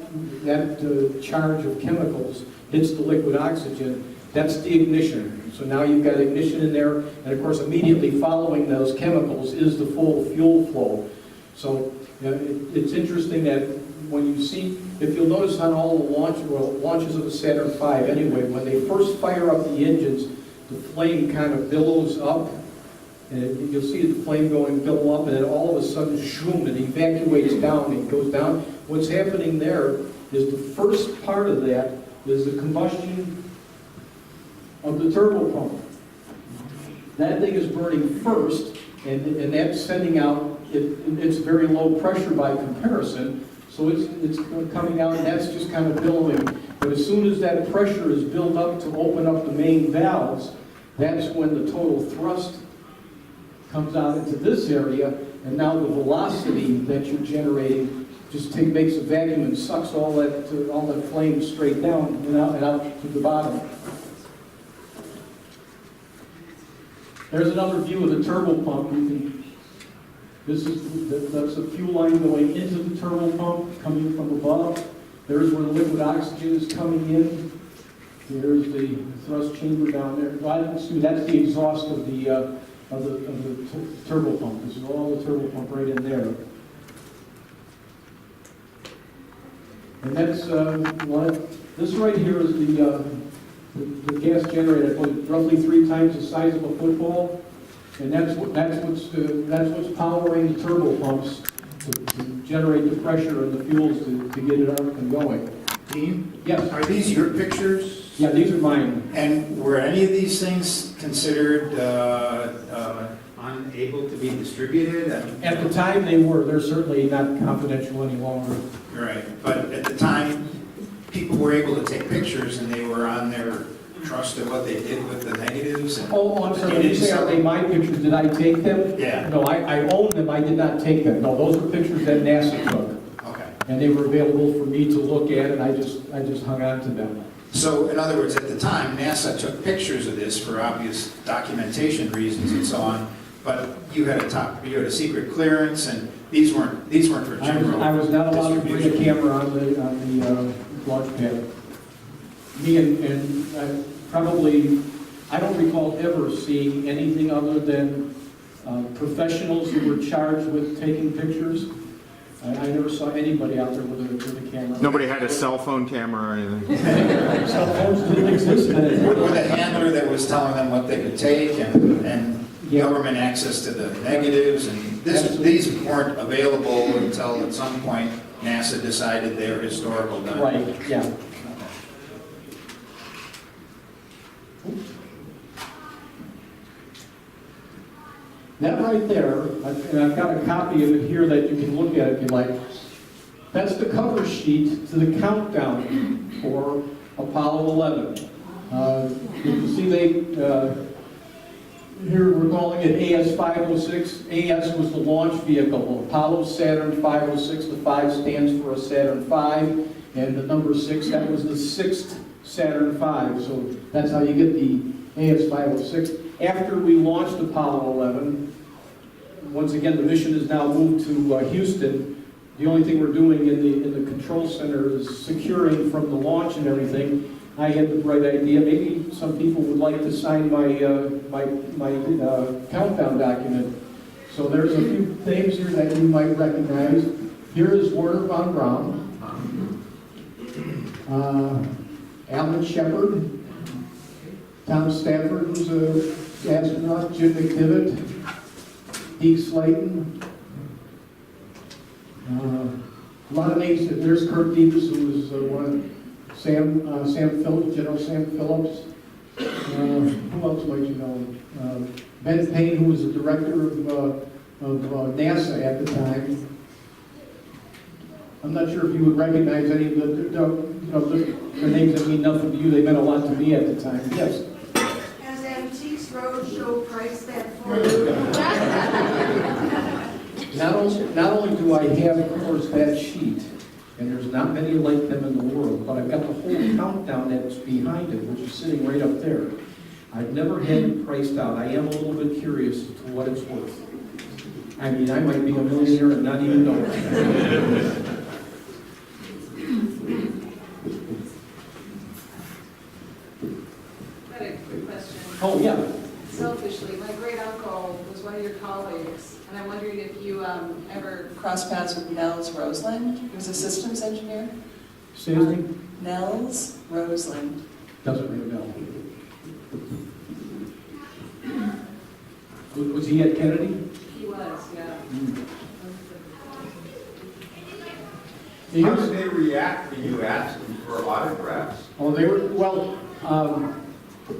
[SPEAKER 3] charge of chemicals hits the liquid oxygen, that's the ignition. So now you've got ignition in there, and of course immediately following those chemicals is the full fuel flow. So it's interesting that when you see, if you'll notice on all the launches of the Saturn V anyway, when they first fire up the engines, the flame kind of billows up, and you'll see the flame billow up, and then all of a sudden, shoom, it evacuates down, it goes down. What's happening there is the first part of that is the combustion of the turbo pump. That thing is burning first, and that's sending out, it's very low pressure by comparison, so it's coming out, and that's just kind of billowing. But as soon as that pressure is built up to open up the main valves, that's when the total thrust comes out into this area, and now the velocity that you're generating just makes a vacuum and sucks all that flame straight down and out to the bottom. There's another view of the turbo pump. That's the fuel line going into the turbo pump, coming from above. There's where the liquid oxygen is coming in. There's the thrust chamber down there. That's the exhaust of the turbo pump. This is all the turbo pump right in there. And that's this right here is the gas generator, roughly 3 times the size of a football, and that's what's powering the turbo pumps to generate the pressure and the fuels to get it up and going.
[SPEAKER 15] Dean?
[SPEAKER 3] Yes.
[SPEAKER 15] Are these your pictures?
[SPEAKER 3] Yeah, these are mine.
[SPEAKER 15] And were any of these things considered unable to be distributed?
[SPEAKER 3] At the time they were. They're certainly not confidential any longer.
[SPEAKER 15] Right, but at the time, people were able to take pictures and they were on their trust of what they did with the negatives. And
[SPEAKER 3] I'm sorry, when you say are they my pictures, did I take them?
[SPEAKER 15] Yeah.
[SPEAKER 3] No, I own them, I did not take them. No, those were pictures that NASA took.
[SPEAKER 15] Okay.
[SPEAKER 3] And they were available for me to look at, and I just hung on to them.
[SPEAKER 15] So, in other words, at the time, NASA took pictures of this for obvious documentation reasons and so on, but you had a secret clearance, and these weren't for general.
[SPEAKER 3] I was not allowed to bring a camera on the launch pad. Me and I don't recall ever seeing anything other than professionals who were charged with taking pictures. I never saw anybody out there with a camera.
[SPEAKER 2] Nobody had a cell phone camera or anything.
[SPEAKER 3] Cell phones didn't exist then.
[SPEAKER 15] With a handler that was telling them what they could take and government access to the negatives, and these weren't available until at some point NASA decided they were historical done.
[SPEAKER 3] Right, yeah. That right there, and I've got a copy of it here that you can look at if you like. That's the cover sheet to the countdown for Apollo 11. You can see here we're calling it AS-506. AS was the launch vehicle. Apollo Saturn 506. The 5 stands for a Saturn V, and the number 6, that was the 6th Saturn V. So that's how you get the AS-506. After we launched Apollo 11, once again the mission is now moved to Houston. The only thing we're doing in the control center is securing from the launch and everything. I had the bright idea, maybe some people would like to sign my countdown document. So there's a few names here that you might recognize. Here is Werner von Braun, Alan Shepard, Tom Stafford, who's an astronaut, Jim McDivitt, Deke Slayton. A lot of names. There's Kurt Dietz, who was one. Sam Phillips, General Sam Phillips. Who else might you know? Ben Payne, who was the director of NASA at the time. I'm not sure if you would recognize any of the names that mean nothing to you. They meant a lot to me at the time. Yes.
[SPEAKER 5] Has Antiques Roadshow priced that for you?
[SPEAKER 3] Not only do I have, of course, that sheet, and there's not many like them in the world, but I've got the whole countdown that's behind it, which is sitting right up there. I've never had it priced out. I am a little bit curious as to what it's worth. I mean, I might be a millionaire and not even know it.
[SPEAKER 5] I had a quick question.
[SPEAKER 3] Oh, yeah.
[SPEAKER 5] Selfishly, my great uncle was one of your colleagues, and I'm wondering if you ever
[SPEAKER 10] Cross paths with Nels Roseland, he was a systems engineer.
[SPEAKER 3] Excuse me?
[SPEAKER 10] Nels Roseland.
[SPEAKER 3] Doesn't ring a bell. Was he at Kennedy?
[SPEAKER 5] He was, yeah.
[SPEAKER 7] How did they react when you asked them for autographs?
[SPEAKER 3] Oh, they were, well,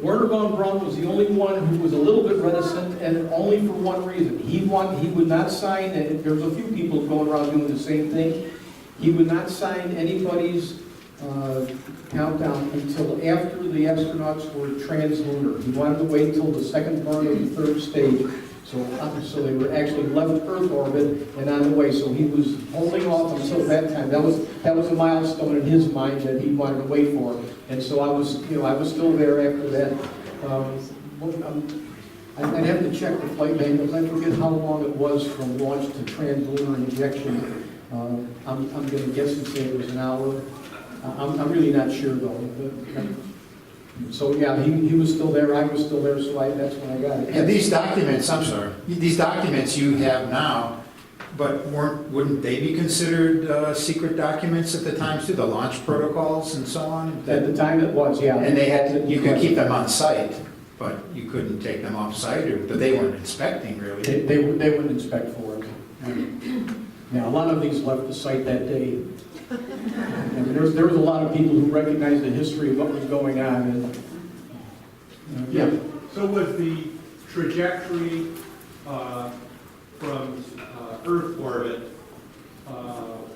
[SPEAKER 3] Werner von Braun was the only one who was a little bit reticent, and only for one reason. He would not sign, and there's a few people going around doing the same thing. He would not sign anybody's countdown until after the astronauts were translunar. He wanted to wait until the second burn of the third stage, so they were actually left Earth orbit and on the way. So he was holding off until that time. That was a milestone in his mind that he wanted to wait for. And so I was still there after that. I'd have to check the flight manuals. I forget how long it was from launch to translunar injection. I'm going to guess and say it was an hour. I'm really not sure though. So yeah, he was still there, I was still there, so that's when I got it.
[SPEAKER 15] And these documents, I'm sorry, these documents you have now, but wouldn't they be considered secret documents at the time too, the launch protocols and so on?
[SPEAKER 3] At the time it was, yeah.
[SPEAKER 15] And you could keep them on site, but you couldn't take them off site, but they weren't inspecting really.
[SPEAKER 3] They wouldn't inspect for it. Now, a lot of these left the site that day. And there was a lot of people who recognized the history of what was going on. And, yeah.
[SPEAKER 18] So was the trajectory from Earth orbit,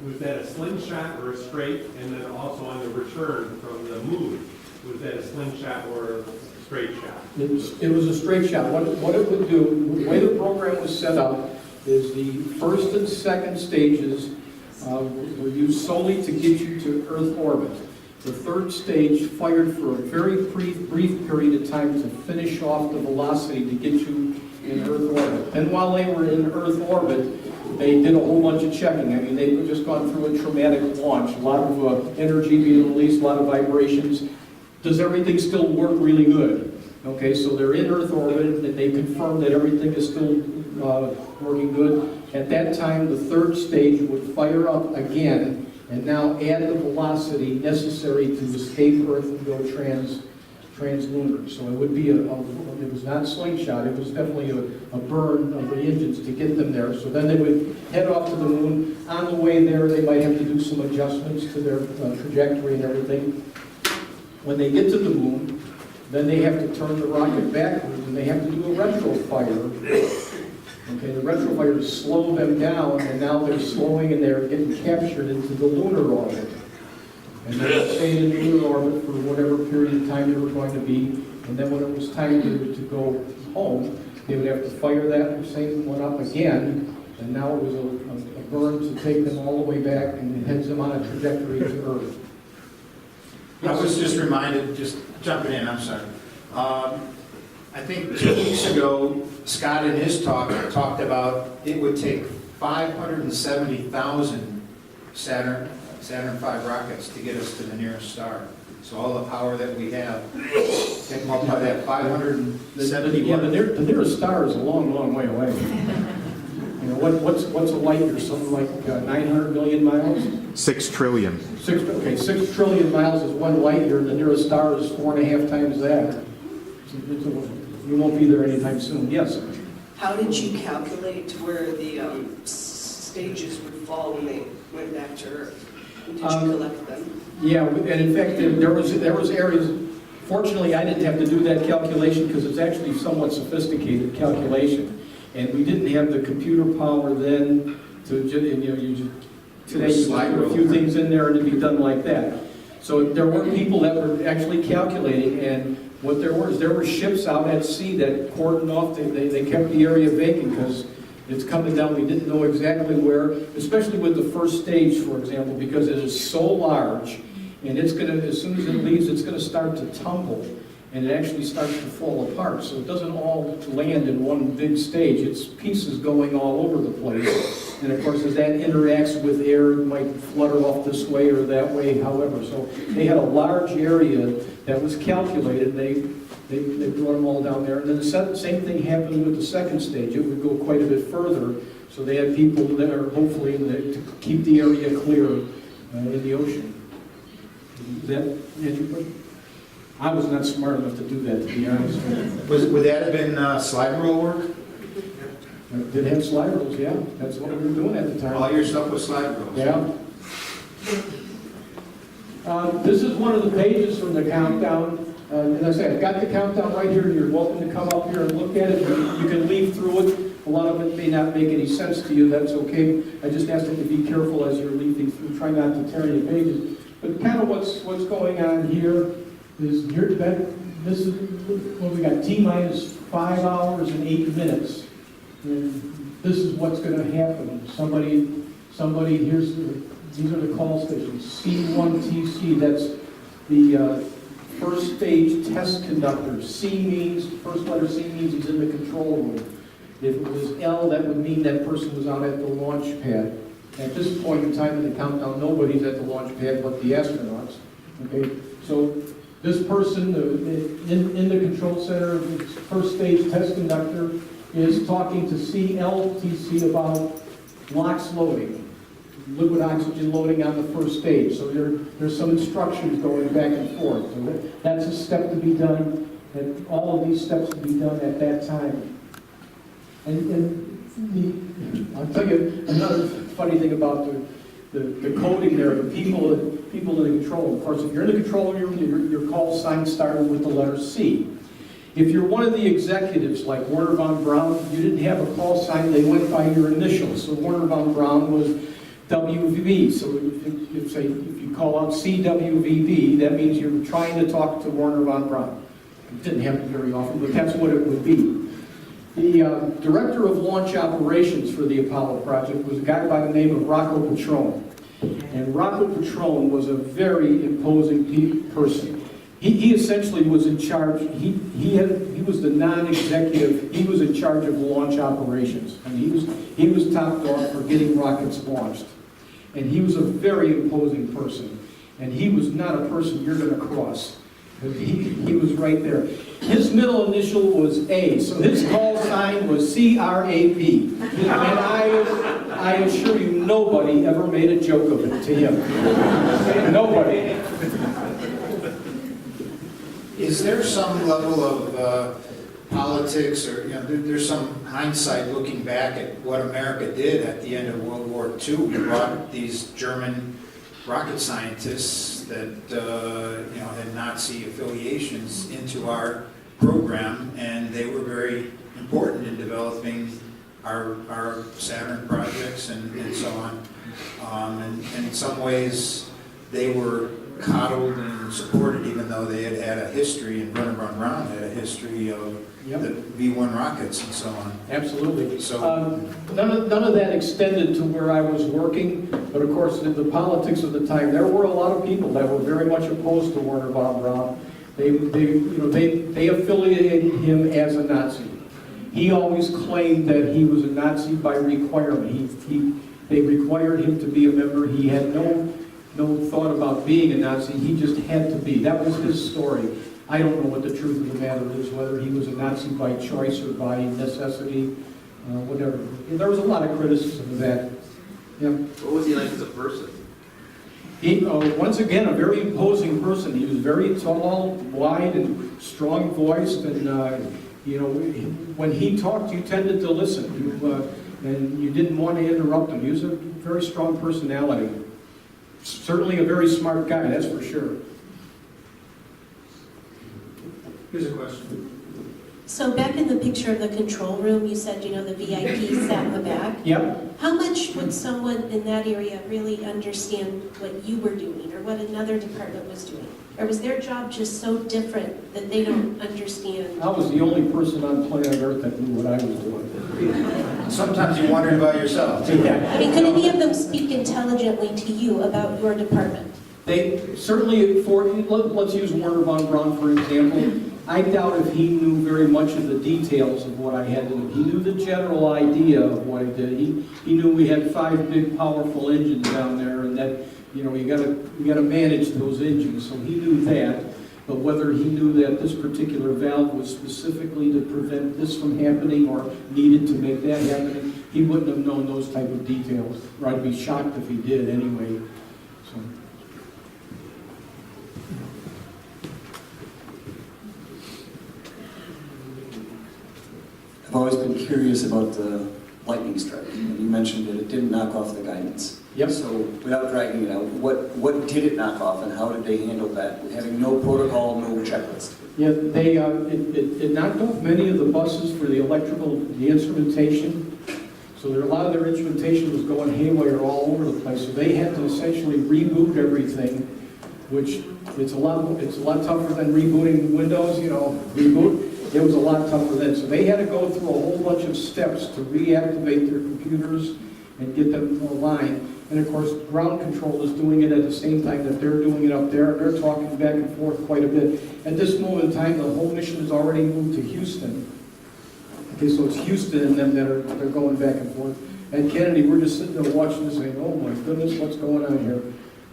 [SPEAKER 18] was that a slingshot or a straight? And then also on the return from the moon, was that a slingshot or a straight shot?
[SPEAKER 3] It was a straight shot. What it would do, the way the program was set up, is the first and second stages were used solely to get you to Earth orbit. The third stage fired for a very brief period of time to finish off the velocity to get you in Earth orbit. And while they were in Earth orbit, they did a whole bunch of checking. I mean, they had just gone through a traumatic launch, a lot of energy being released, a lot of vibrations. Does everything still work really good? Okay, so they're in Earth orbit, and they confirm that everything is still working good. At that time, the third stage would fire up again, and now add the velocity necessary to escape Earth and go translunar. So it would be it was not slingshot, it was definitely a burn of the engines to get them there. So then they would head off to the moon. On the way there, they might have to do some adjustments to their trajectory and everything. When they get to the moon, then they have to turn the rocket backwards, and they have to do a retro fire. Okay, the retro fire slow them down, and now they're slowing and they're getting captured into the lunar orbit. And they stayed in the lunar orbit for whatever period of time they were going to be. And then when it was time to go home, they would have to fire that same one up again. And now it was a burn to take them all the way back, and it heads them on a trajectory to Earth.
[SPEAKER 15] I was just reminded, just jumping in, I'm sorry. I think 2 weeks ago, Scott in his talk talked about it would take 570,000 Saturn V rockets to get us to the nearest star. So all the power that we have, take multiply that 570.
[SPEAKER 3] Yeah, the nearest star is a long, long way away. You know, what's a light year? Something like 900 million miles?
[SPEAKER 2] 6 trillion.
[SPEAKER 3] 6 trillion miles is one light year, and the nearest star is 4.5 times that. You won't be there anytime soon. Yes?
[SPEAKER 19] How did you calculate where the stages would fall when they went back to Earth? Did you collect them?
[SPEAKER 3] Yeah, and in fact, there was areas. Fortunately, I didn't have to do that calculation because it's actually somewhat sophisticated calculation, and we didn't have the computer power then to today you put a few things in there and it'd be done like that. So there were people that were actually calculating, and what there were ships out at sea that cordoned off. They kept the area vacant because it's coming down. We didn't know exactly where, especially with the first stage, for example, because it is so large, and it's going to, as soon as it leaves, it's going to start to tumble, and it actually starts to fall apart. So it doesn't all land in one big stage. It's pieces going all over the place. And of course, as that interacts with air, it might flutter off this way or that way, however. So they had a large area that was calculated. They brought them all down there. And then the same thing happened with the second stage. It would go quite a bit further. So they had people there, hopefully, to keep the area clear in the ocean. I was not smart enough to do that, to be honest.
[SPEAKER 15] Would that have been slide rule work?
[SPEAKER 3] Did have slide rules, yeah. That's what we were doing at the time.
[SPEAKER 15] All your stuff was slide rules.
[SPEAKER 3] Yeah. This is one of the pages from the countdown. As I say, I've got the countdown right here. You're welcome to come up here and look at it. You can leave through it. A lot of it may not make any sense to you. That's okay. I just ask that you be careful as you're leaving through. Try not to tear any pages. But kind of what's going on here is this is what we got. T-minus 5 hours and 8 minutes. And this is what's going to happen. Somebody. These are the call stations. C1TC. That's the first stage test conductor. C means, first letter C means he's in the control room. If it was L, that would mean that person was out at the launch pad. At this point in time in the countdown, nobody's at the launch pad but the astronauts. Okay, so this person in the control center, first stage test conductor, is talking to CLTC about LOX loading. Liquid oxygen loading on the first stage. So there's some instructions going back and forth. So that's a step to be done, and all of these steps to be done at that time. I'll tell you another funny thing about the coding there, the people in the control room. Of course, if you're in the control room, your call sign started with the letter C. If you're one of the executives, like Werner von Braun, you didn't have a call sign, they went by your initials. So Werner von Braun was WVB. So if you call out CWVB, that means you're trying to talk to Werner von Braun. It didn't happen very often, but that's what it would be. The director of launch operations for the Apollo project was a guy by the name of Rocco Petrone. And Rocco Petrone was a very imposing person. He essentially was in charge. He was the non-executive. He was in charge of launch operations, and he was top dog for getting rockets launched. And he was a very imposing person, and he was not a person you're going to cross. He was right there. His middle initial was A, so his call sign was CRAP. And I assure you, nobody ever made a joke of it to him. Nobody.
[SPEAKER 15] Is there some level of politics, or there's some hindsight looking back at what America did at the end of World War II? We brought these German rocket scientists that had Nazi affiliations into our program, and they were very important in developing our Saturn projects and so on. And in some ways, they were coddled and supported, even though they had a history, and Werner von Braun had a history of the V-1 rockets and so on.
[SPEAKER 3] Absolutely.
[SPEAKER 15] So
[SPEAKER 3] none of that extended to where I was working, but of course, in the politics of the time, there were a lot of people that were very much opposed to Werner von Braun. They affiliated him as a Nazi. He always claimed that he was a Nazi by requirement. They required him to be a member. He had no thought about being a Nazi. He just had to be. That was his story. I don't know what the truth of the matter is, whether he was a Nazi by choice or by necessity, whatever. There was a lot of criticism of that. Yeah.
[SPEAKER 12] What was he like as a person?
[SPEAKER 3] He, once again, a very imposing person. He was very tall, wide, and strong-voiced, and when he talked, you tended to listen, and you didn't want to interrupt him. He was a very strong personality. Certainly a very smart guy, that's for sure.
[SPEAKER 15] here's a question.
[SPEAKER 6] So back in the picture of the control room, you said, the VIP sat in the back.
[SPEAKER 3] Yep.
[SPEAKER 6] How much would someone in that area really understand what you were doing or what another department was doing? Or was their job just so different that they don't understand?
[SPEAKER 3] I was the only person on planet Earth that knew what I was doing.
[SPEAKER 15] Sometimes you wonder about yourself.
[SPEAKER 3] Yeah.
[SPEAKER 6] I mean, could any of them speak intelligently to you about your department?
[SPEAKER 3] They certainly, let's use Werner von Braun for example. I doubt if he knew very much of the details of what I had to do. He knew the general idea of what I did. He knew we had 5 big, powerful engines down there, and that you got to manage those engines. So he knew that. But whether he knew that this particular valve was specifically to prevent this from happening or needed to make that happen, he wouldn't have known those type of details. Or I'd be shocked if he did anyway. So.
[SPEAKER 20] I've always been curious about the lightning strike. And you mentioned that it didn't knock off the guidance.
[SPEAKER 3] Yep.
[SPEAKER 20] So without dragging it out, what did it knock off and how did they handle that? Having no protocol, no checklist.
[SPEAKER 3] Yeah, it knocked off many of the buses for the electrical, the instrumentation. So a lot of their instrumentation was going haywire all over the place. So they had to essentially reboot everything, which it's a lot tougher than rebooting Windows, reboot. It was a lot tougher then. So they had to go through a whole bunch of steps to reactivate their computers and get them aligned. And of course, ground control is doing it at the same time that they're doing it up there. They're talking back and forth quite a bit. At this moment in time, the whole mission has already moved to Houston. Okay, so it's Houston and them that they're going back and forth. And Kennedy, we're just sitting there watching this saying, oh my goodness, what's going on here?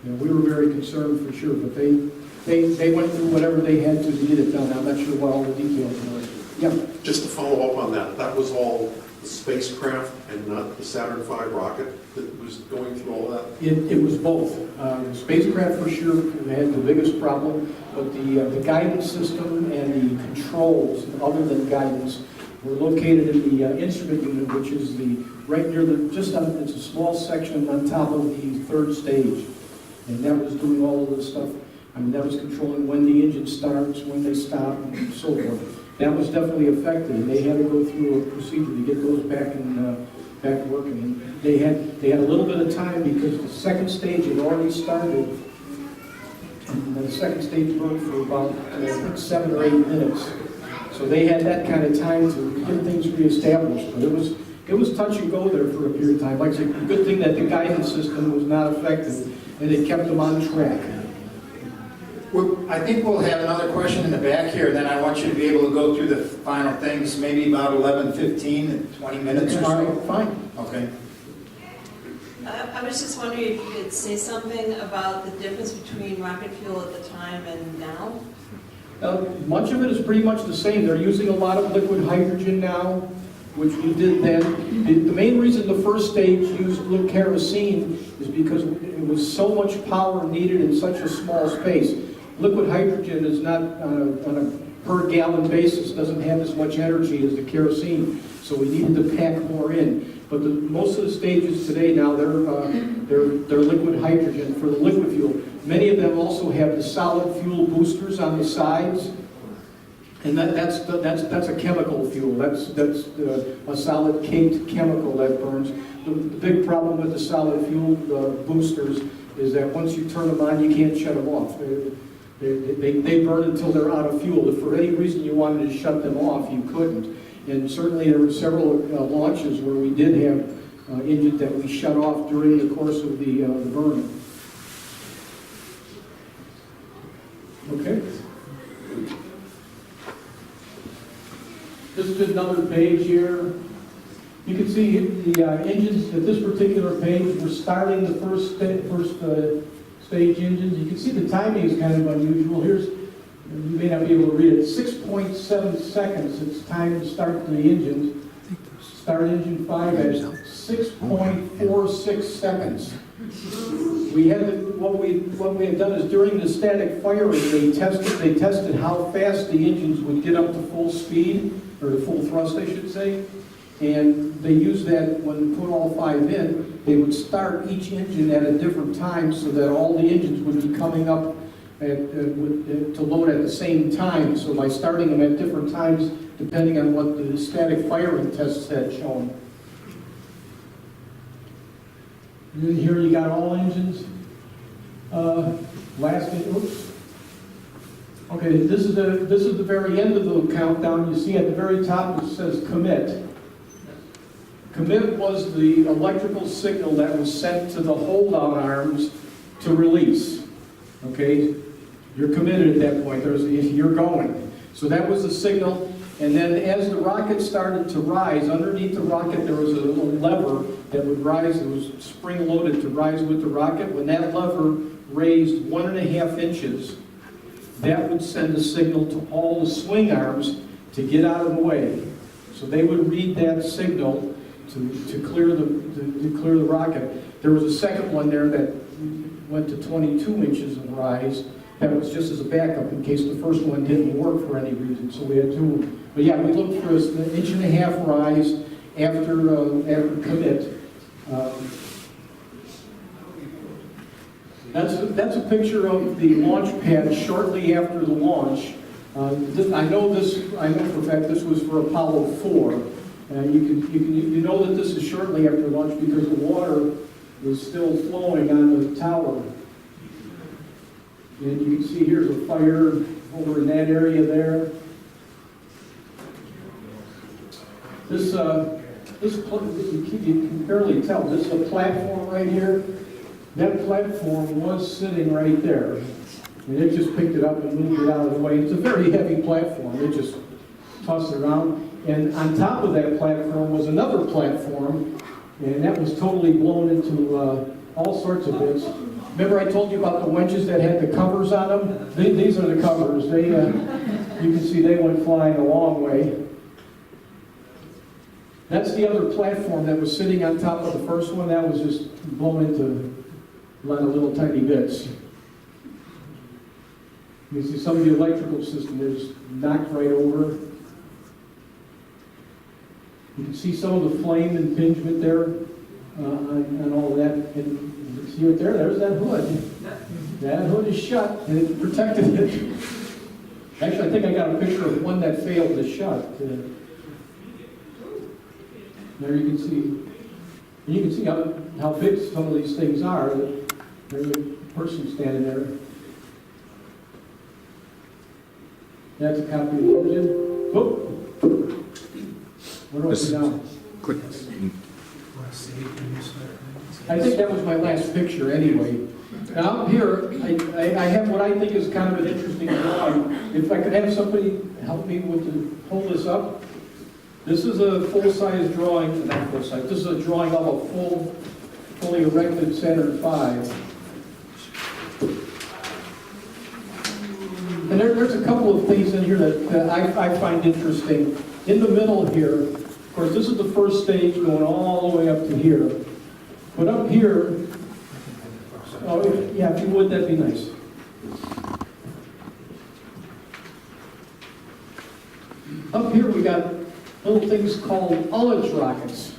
[SPEAKER 3] We were very concerned for sure, but they went through whatever they had to get it done. I'm not sure what all the details were. Yeah.
[SPEAKER 21] Just to follow up on that, that was all the spacecraft and not the Saturn V rocket that was going through all that?
[SPEAKER 3] It was both. The spacecraft for sure had the biggest problem, but the guidance system and the controls, other than guidance, were located in the instrument unit, which is right near it's a small section on top of the third stage. And that was doing all of this stuff. I mean, that was controlling when the engine starts, when they stop, and so forth. That was definitely affected, and they had to go through a procedure to get those back working. And they had a little bit of time because the second stage had already started. And the second stage burned for about 7 or 8 minutes. So they had that kind of time to get things reestablished. But it was touch and go there for a period of time. Like I said, a good thing that the guidance system was not affected, and it kept them on track.
[SPEAKER 15] I think we'll have another question in the back here, then I want you to be able to go through the final things, maybe about 11:15, 20 minutes or so.
[SPEAKER 3] All right, fine.
[SPEAKER 15] Okay.
[SPEAKER 17] I was just wondering if you could say something about the difference between rocket fuel at the time and now?
[SPEAKER 3] Much of it is pretty much the same. They're using a lot of liquid hydrogen now, which we did then. The main reason the first stage used kerosene is because it was so much power needed in such a small space. Liquid hydrogen is not on a per gallon basis, doesn't have as much energy as the kerosene, so we needed to pack more in. But most of the stages today now, they're liquid hydrogen for the liquid fuel. Many of them also have the solid fuel boosters on the sides, and that's a chemical fuel. That's a solid caked chemical that burns. The big problem with the solid fuel boosters is that once you turn them on, you can't shut them off. They burn until they're out of fuel. If for any reason you wanted to shut them off, you couldn't. And certainly there were several launches where we did have engines that we shut off during the course of the burn. Okay. This is another page here. You can see the engines at this particular page. We're starting the first stage engines. You can see the timing is kind of unusual. You may not be able to read it. 6.7 seconds. It's time to start the engines. Start engine 5 at 6.46 seconds. What we had done is during the static firing, they tested how fast the engines would get up to full speed, or full thrust, I should say. And they used that when we put all 5 in. They would start each engine at a different time so that all the engines would be coming up to load at the same time. So by starting them at different times, depending on what the static firing tests had shown. And then here you got all engines. Oops. Okay, this is the very end of the countdown. You see at the very top it says commit. Commit was the electrical signal that was sent to the hold-out arms to release. Okay, you're committed at that point. You're going. So that was the signal. And then as the rocket started to rise, underneath the rocket there was a little lever that would rise. It was spring-loaded to rise with the rocket. When that lever raised 1.5 inches, that would send a signal to all the swing arms to get out of the way. So they would read that signal to clear the rocket. There was a second one there that went to 22 inches of rise. That was just as a backup in case the first one didn't work for any reason. So we had two. But yeah, we looked for an 1.5 inch rise after commit. That's a picture of the launch pad shortly after the launch. I know for a fact this was for Apollo 4. You know that this is shortly after launch because the water is still flowing on the tower. And you can see here's a fire over in that area there. You can barely tell. This is a platform right here. That platform was sitting right there. And it just picked it up and moved it out of the way. It's a very heavy platform. It just tossed it around. And on top of that platform was another platform, and that was totally blown into all sorts of bits. Remember I told you about the winches that had the covers on them? These are the covers. They, you can see they went flying a long way. That's the other platform that was sitting on top of the first one. That was just blown into a lot of little tiny bits. You can see some of the electrical system is knocked right over. You can see some of the flame impingement there on all of that. And you can see right there, there's that hood. That hood is shut and it protected it. Actually, I think I got a picture of one that failed to shut. There you can see. And you can see how big some of these things are. There's a person standing there. That's a copy of the engine. Whoop. Where do I sit down?
[SPEAKER 2] Click.
[SPEAKER 3] I think that was my last picture anyway. Now up here, I have what I think is kind of an interesting drawing. If I could have somebody help me hold this up. This is a full-size drawing, not full-size, this is a drawing of a fully erected Saturn V. And there's a couple of things in here that I find interesting. In the middle here, of course, this is the first stage going all the way up to here. But up here, oh, yeah, if you would, that'd be nice. Up here we got little things called ullage rockets.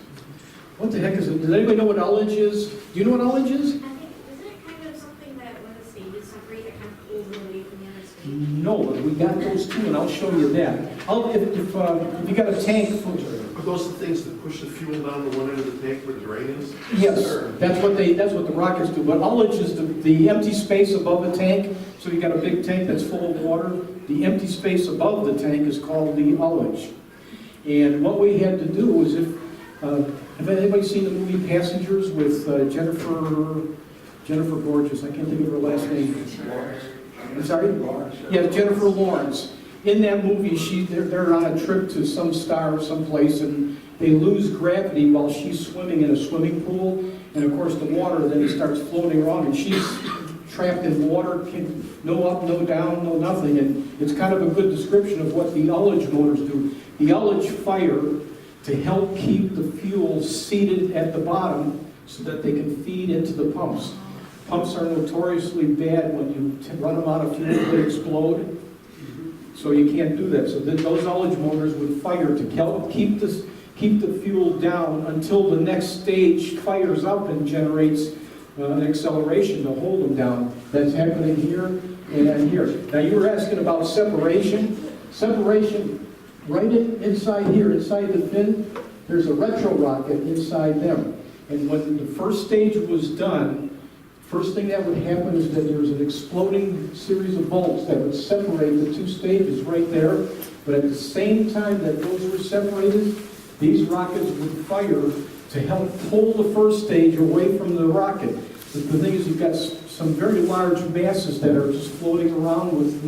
[SPEAKER 3] What the heck is it? Does anybody know what ullage is? Do you know what ullage is?
[SPEAKER 9] Isn't it kind of something that when the stages separate, it kind of pulls away from the other stage?
[SPEAKER 3] No, but we got those too, and I'll show you that. If you got a tank,
[SPEAKER 21] Are those the things that push the fuel down to one end of the tank where the drain is?
[SPEAKER 3] yes, that's what the rockets do. But ullage is the empty space above the tank. So you got a big tank that's full of water. The empty space above the tank is called the ullage. And what we had to do was have anybody seen the movie Passengers with Jennifer Borges? I can't think of her last name. I'm sorry? Yeah, Jennifer Lawrence. In that movie, they're on a trip to some star or someplace, and they lose gravity while she's swimming in a swimming pool. And of course, the water then starts floating around, and she's trapped in water, no up, no down, no nothing. And it's kind of a good description of what the ullage motors do. The ullage fire to help keep the fuel seated at the bottom so that they can feed into the pumps. Pumps are notoriously bad when you run them out of fuel, they explode. So you can't do that. So those ullage motors would fire to help keep the fuel down until the next stage fires up and generates an acceleration to hold them down. That's happening here and here. Now you were asking about separation. Separation, right inside here, inside the fin, there's a retro rocket inside them. And when the first stage was done, first thing that would happen is that there was an exploding series of bolts that would separate the two stages right there. But at the same time that those were separated, these rockets would fire to help pull the first stage away from the rocket. But the thing is, you've got some very large masses that are just floating around with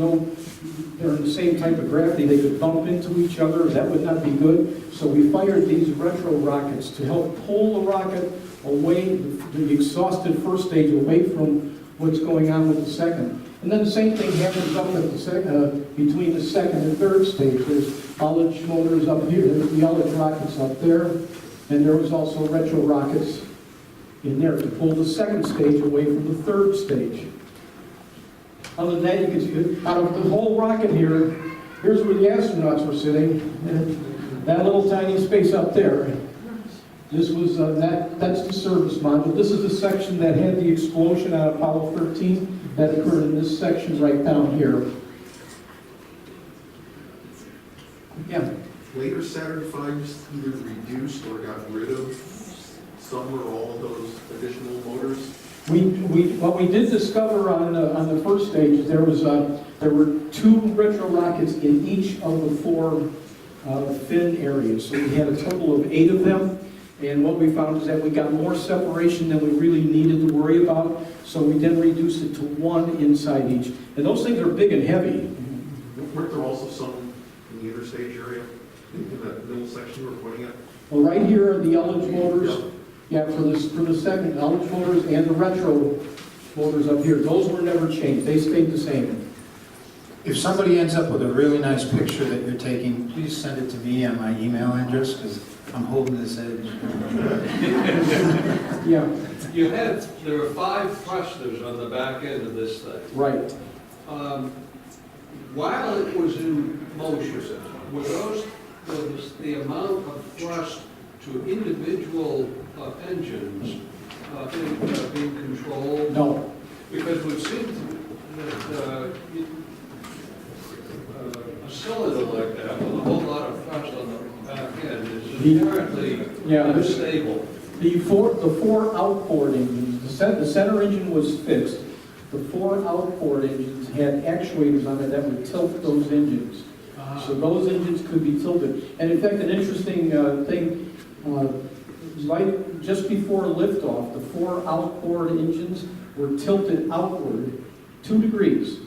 [SPEAKER 3] they're in the same type of gravity. They could bump into each other. That would not be good. So we fired these retro rockets to help pull the rocket away, the exhausted first stage away from what's going on with the second. And then the same thing happens up at between the second and third stage. There's ullage motors up here, there's the ullage rockets up there, and there was also retro rockets in there to pull the second stage away from the third stage. Other than that, you can see out of the whole rocket here, here's where the astronauts were sitting, and that little tiny space up there. This was that's the service module. This is the section that had the explosion on Apollo 13 that occurred in this section right down here.
[SPEAKER 21] later Saturn V's either reduced or got rid of some or all of those additional motors?
[SPEAKER 3] What we did discover on the first stage is there were 2 retro rockets in each of the 4 fin areas. So we had a total of 8 of them. And what we found is that we got more separation than we really needed to worry about. So we then reduced it to 1 inside each. And those things are big and heavy.
[SPEAKER 21] Weren't there also some in the interstage area, in that middle section we're pointing at?
[SPEAKER 3] Well, right here are the Elledge motors. Yeah, for the second, Elledge motors and the retro motors up here. Those were never changed. They stayed the same.
[SPEAKER 15] If somebody ends up with a really nice picture that you're taking, please send it to me on my email address, because I'm holding this edge.
[SPEAKER 3] Yeah.
[SPEAKER 4] There were 5 thrusters on the back end of this thing.
[SPEAKER 3] Right.
[SPEAKER 4] While it was in motion, was the amount of thrust to individual engines being controlled?
[SPEAKER 3] No.
[SPEAKER 4] Because it would seem that a cylinder like that with a whole lot of thrust on the back end is inherently unstable.
[SPEAKER 3] The four outboard engines, the center engine was fixed. The 4 outboard engines had actuators on it that would tilt those engines. So those engines could be tilted. And in fact, an interesting thing, right just before liftoff, the 4 outboard engines were tilted outward 2 degrees.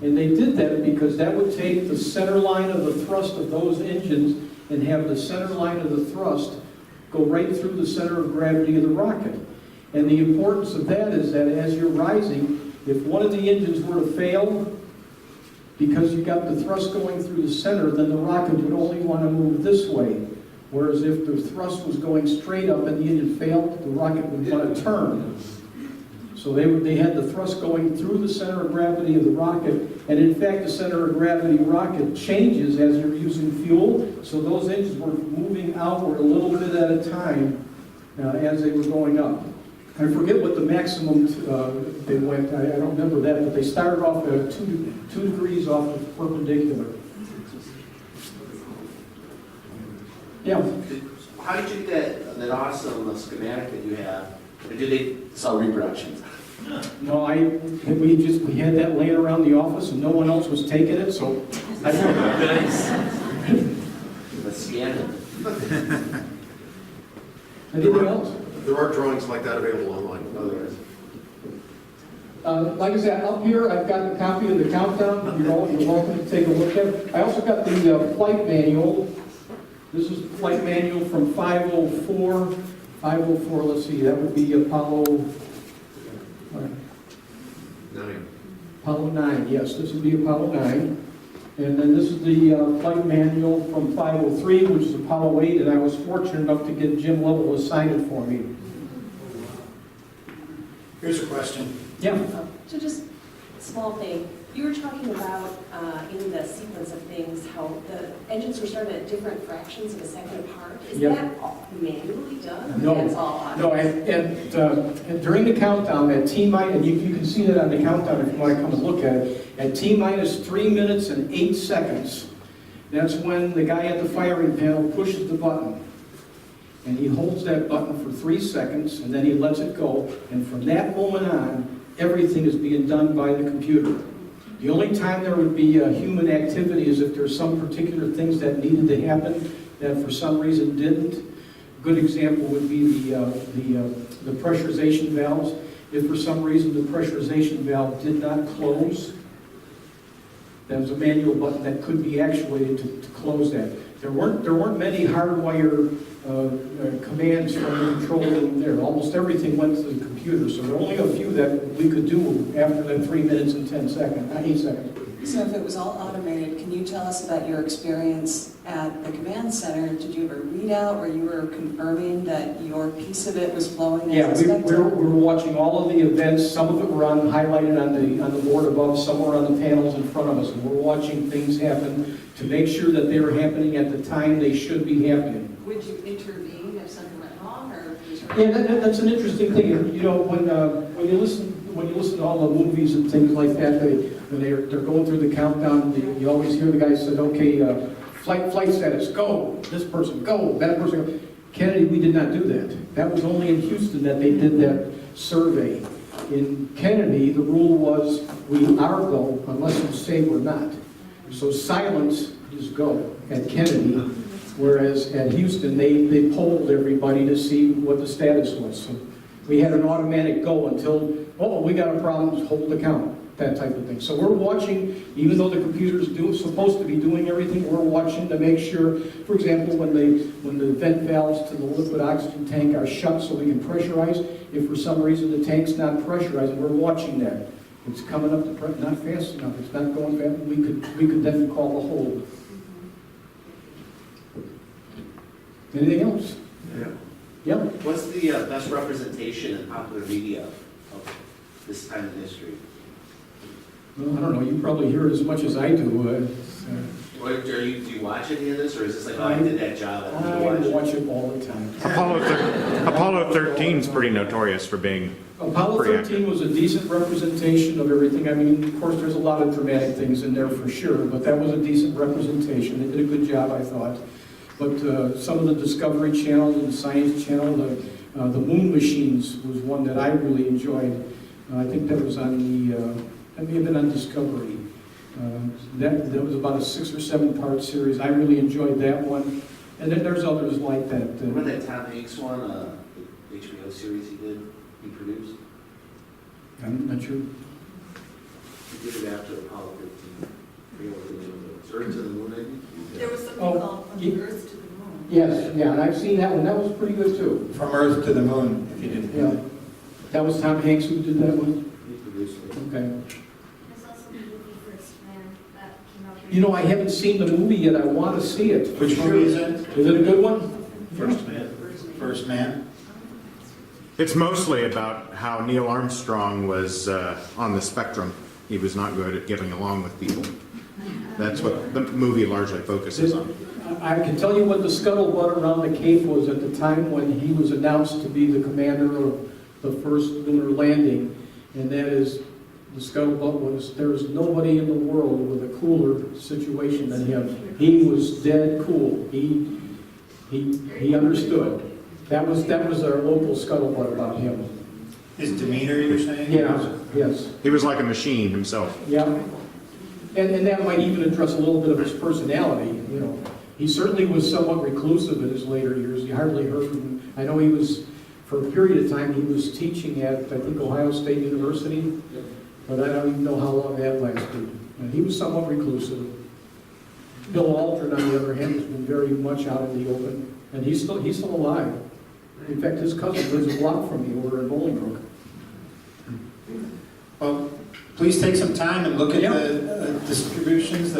[SPEAKER 3] And they did that because that would take the center line of the thrust of those engines and have the center line of the thrust go right through the center of gravity of the rocket. And the importance of that is that as you're rising, if one of the engines were to fail, because you got the thrust going through the center, then the rocket would only want to move this way. Whereas if the thrust was going straight up and the engine failed, the rocket would want to turn. So they had the thrust going through the center of gravity of the rocket, and in fact the center of gravity rocket changes as you're using fuel, so those engines were moving outward a little bit at a time as they were going up. I forget what the maximum they went, I don't remember that, but they started off at 2 degrees off the perpendicular. Yeah.
[SPEAKER 12] How did you get that awesome schematic that you have? Or did they sell reproductions?
[SPEAKER 3] No, we had that laying around the office and no one else was taking it, so I
[SPEAKER 12] Nice. Let's scan it.
[SPEAKER 3] Anything else?
[SPEAKER 21] There are drawings like that available online.
[SPEAKER 3] Like I said, up here I've got a copy of the countdown. You're welcome to take a look at it. I also got the flight manual. This is the flight manual from 504. 504, let's see, that would be Apollo
[SPEAKER 21] 9.
[SPEAKER 3] Apollo 9, yes, this would be Apollo 9. And then this is the flight manual from 503, which is Apollo 8, and I was fortunate enough to get Jim Lovell to sign it for me.
[SPEAKER 15] Here's a question.
[SPEAKER 3] Yeah.
[SPEAKER 11] So just a small thing. You were talking about in the sequence of things how the engines were started at different fractions of a second apart. Is that all manually done?
[SPEAKER 3] No,
[SPEAKER 11] That's all automated?
[SPEAKER 3] no. During the countdown, at T-minus, and you can see that on the countdown if you want to come and look at it, at T-minus 3 minutes and 8 seconds, that's when the guy at the firing panel pushes the button. And he holds that button for 3 seconds, and then he lets it go. And from that moment on, everything is being done by the computer. The only time there would be human activity is if there's some particular things that needed to happen that for some reason didn't. A good example would be the pressurization valves. If for some reason the pressurization valve did not close, there was a manual button that could be actuated to close that. There weren't many hardwired commands from the control room there. Almost everything went to the computer, so there were only a few that we could do after that 3 minutes and 8 seconds.
[SPEAKER 10] So if it was all automated, can you tell us about your experience at the command center? Did you have a readout where you were confirming that your piece of it was flowing
[SPEAKER 3] Yeah,
[SPEAKER 10] as expected?
[SPEAKER 3] we were watching all of the events. Some of it were highlighted on the board above, some were on the panels in front of us, and we're watching things happen to make sure that they were happening at the time they should be happening.
[SPEAKER 11] Would you intervene if something went wrong, or?
[SPEAKER 3] Yeah, that's an interesting thing. You know, when you listen to all the movies and things like that, when they're going through the countdown, you always hear the guy said, okay, flight status, go, this person, go, that person, go. Kennedy, we did not do that. That was only in Houston that they did that survey. In Kennedy, the rule was we are go unless you say we're not. So silence is go at Kennedy, whereas at Houston, they polled everybody to see what the status was. So we had an automatic go until, oh, we got a problem, hold the count, that type of thing. So we're watching, even though the computer's supposed to be doing everything, we're watching to make sure, for example, when the vent valves to the liquid oxygen tank are shut so we can pressurize, if for some reason the tank's not pressurized, we're watching that. It's coming up to not fast enough, it's not going fast, we could then call a hold. Anything else?
[SPEAKER 12] Yeah.
[SPEAKER 3] Yeah.
[SPEAKER 12] What's the best representation in popular media of this time in history?
[SPEAKER 3] Well, I don't know, you probably hear as much as I do.
[SPEAKER 12] Do you watch any of this, or is this like, oh, I did that job, I
[SPEAKER 3] I
[SPEAKER 12] need to watch
[SPEAKER 3] watch it all the time.
[SPEAKER 2] Apollo 13 is pretty notorious for being
[SPEAKER 3] Apollo 13 was a decent representation of everything. I mean, of course, there's a lot of dramatic things in there for sure, but that was a decent representation. They did a good job, I thought. But some of the Discovery Channel and the Science Channel, the Moon Machines was one that I really enjoyed. I think that was on that may have been on Discovery. That was about a 6 or 7 part series. I really enjoyed that one. And then there's others like that.
[SPEAKER 12] Remember that Tom Hanks one, the HBO series he produced?
[SPEAKER 3] I'm not sure.
[SPEAKER 12] He did it after Apollo 15. I forget what the name of it was. Earth to the Moon, I think?
[SPEAKER 5] There was something called From the Earth to the Moon.
[SPEAKER 3] Yes, yeah, and I've seen that one. That was pretty good too.
[SPEAKER 15] From Earth to the Moon, if you didn't.
[SPEAKER 3] Yeah. That was Tom Hanks who did that one?
[SPEAKER 12] He produced it.
[SPEAKER 3] Okay.
[SPEAKER 9] There's also the movie First Man that came out.
[SPEAKER 3] You know, I haven't seen the movie yet. I want to see it.
[SPEAKER 15] Which movie is it?
[SPEAKER 3] Is it a good one?
[SPEAKER 15] First Man. First Man.
[SPEAKER 2] It's mostly about how Neil Armstrong was on the spectrum. He was not good at getting along with people. That's what the movie largely focuses on.
[SPEAKER 3] I can tell you what the scuttlebutt around the Cape was at the time when he was announced to be the commander of the first lunar landing, and that is, the scuttlebutt was, there's nobody in the world with a cooler situation than him. He was dead cool. He understood. That was our local scuttlebutt about him.
[SPEAKER 15] His demeanor, you're saying?
[SPEAKER 3] Yeah, yes.
[SPEAKER 2] He was like a machine himself.
[SPEAKER 3] Yeah. And that might even address a little bit of his personality, you know. He certainly was somewhat reclusive in his later years. You hardly heard from him. I know he was, for a period of time, he was teaching at, I think, Ohio State University, but I don't even know how long that lasted. And he was somewhat reclusive. Bill Aldrin, on the other hand, has been very much out in the open, and he's still alive. In fact, his cousin lives a block from me over in Bolingbrook.
[SPEAKER 15] Well, please take some time and look at the distributions,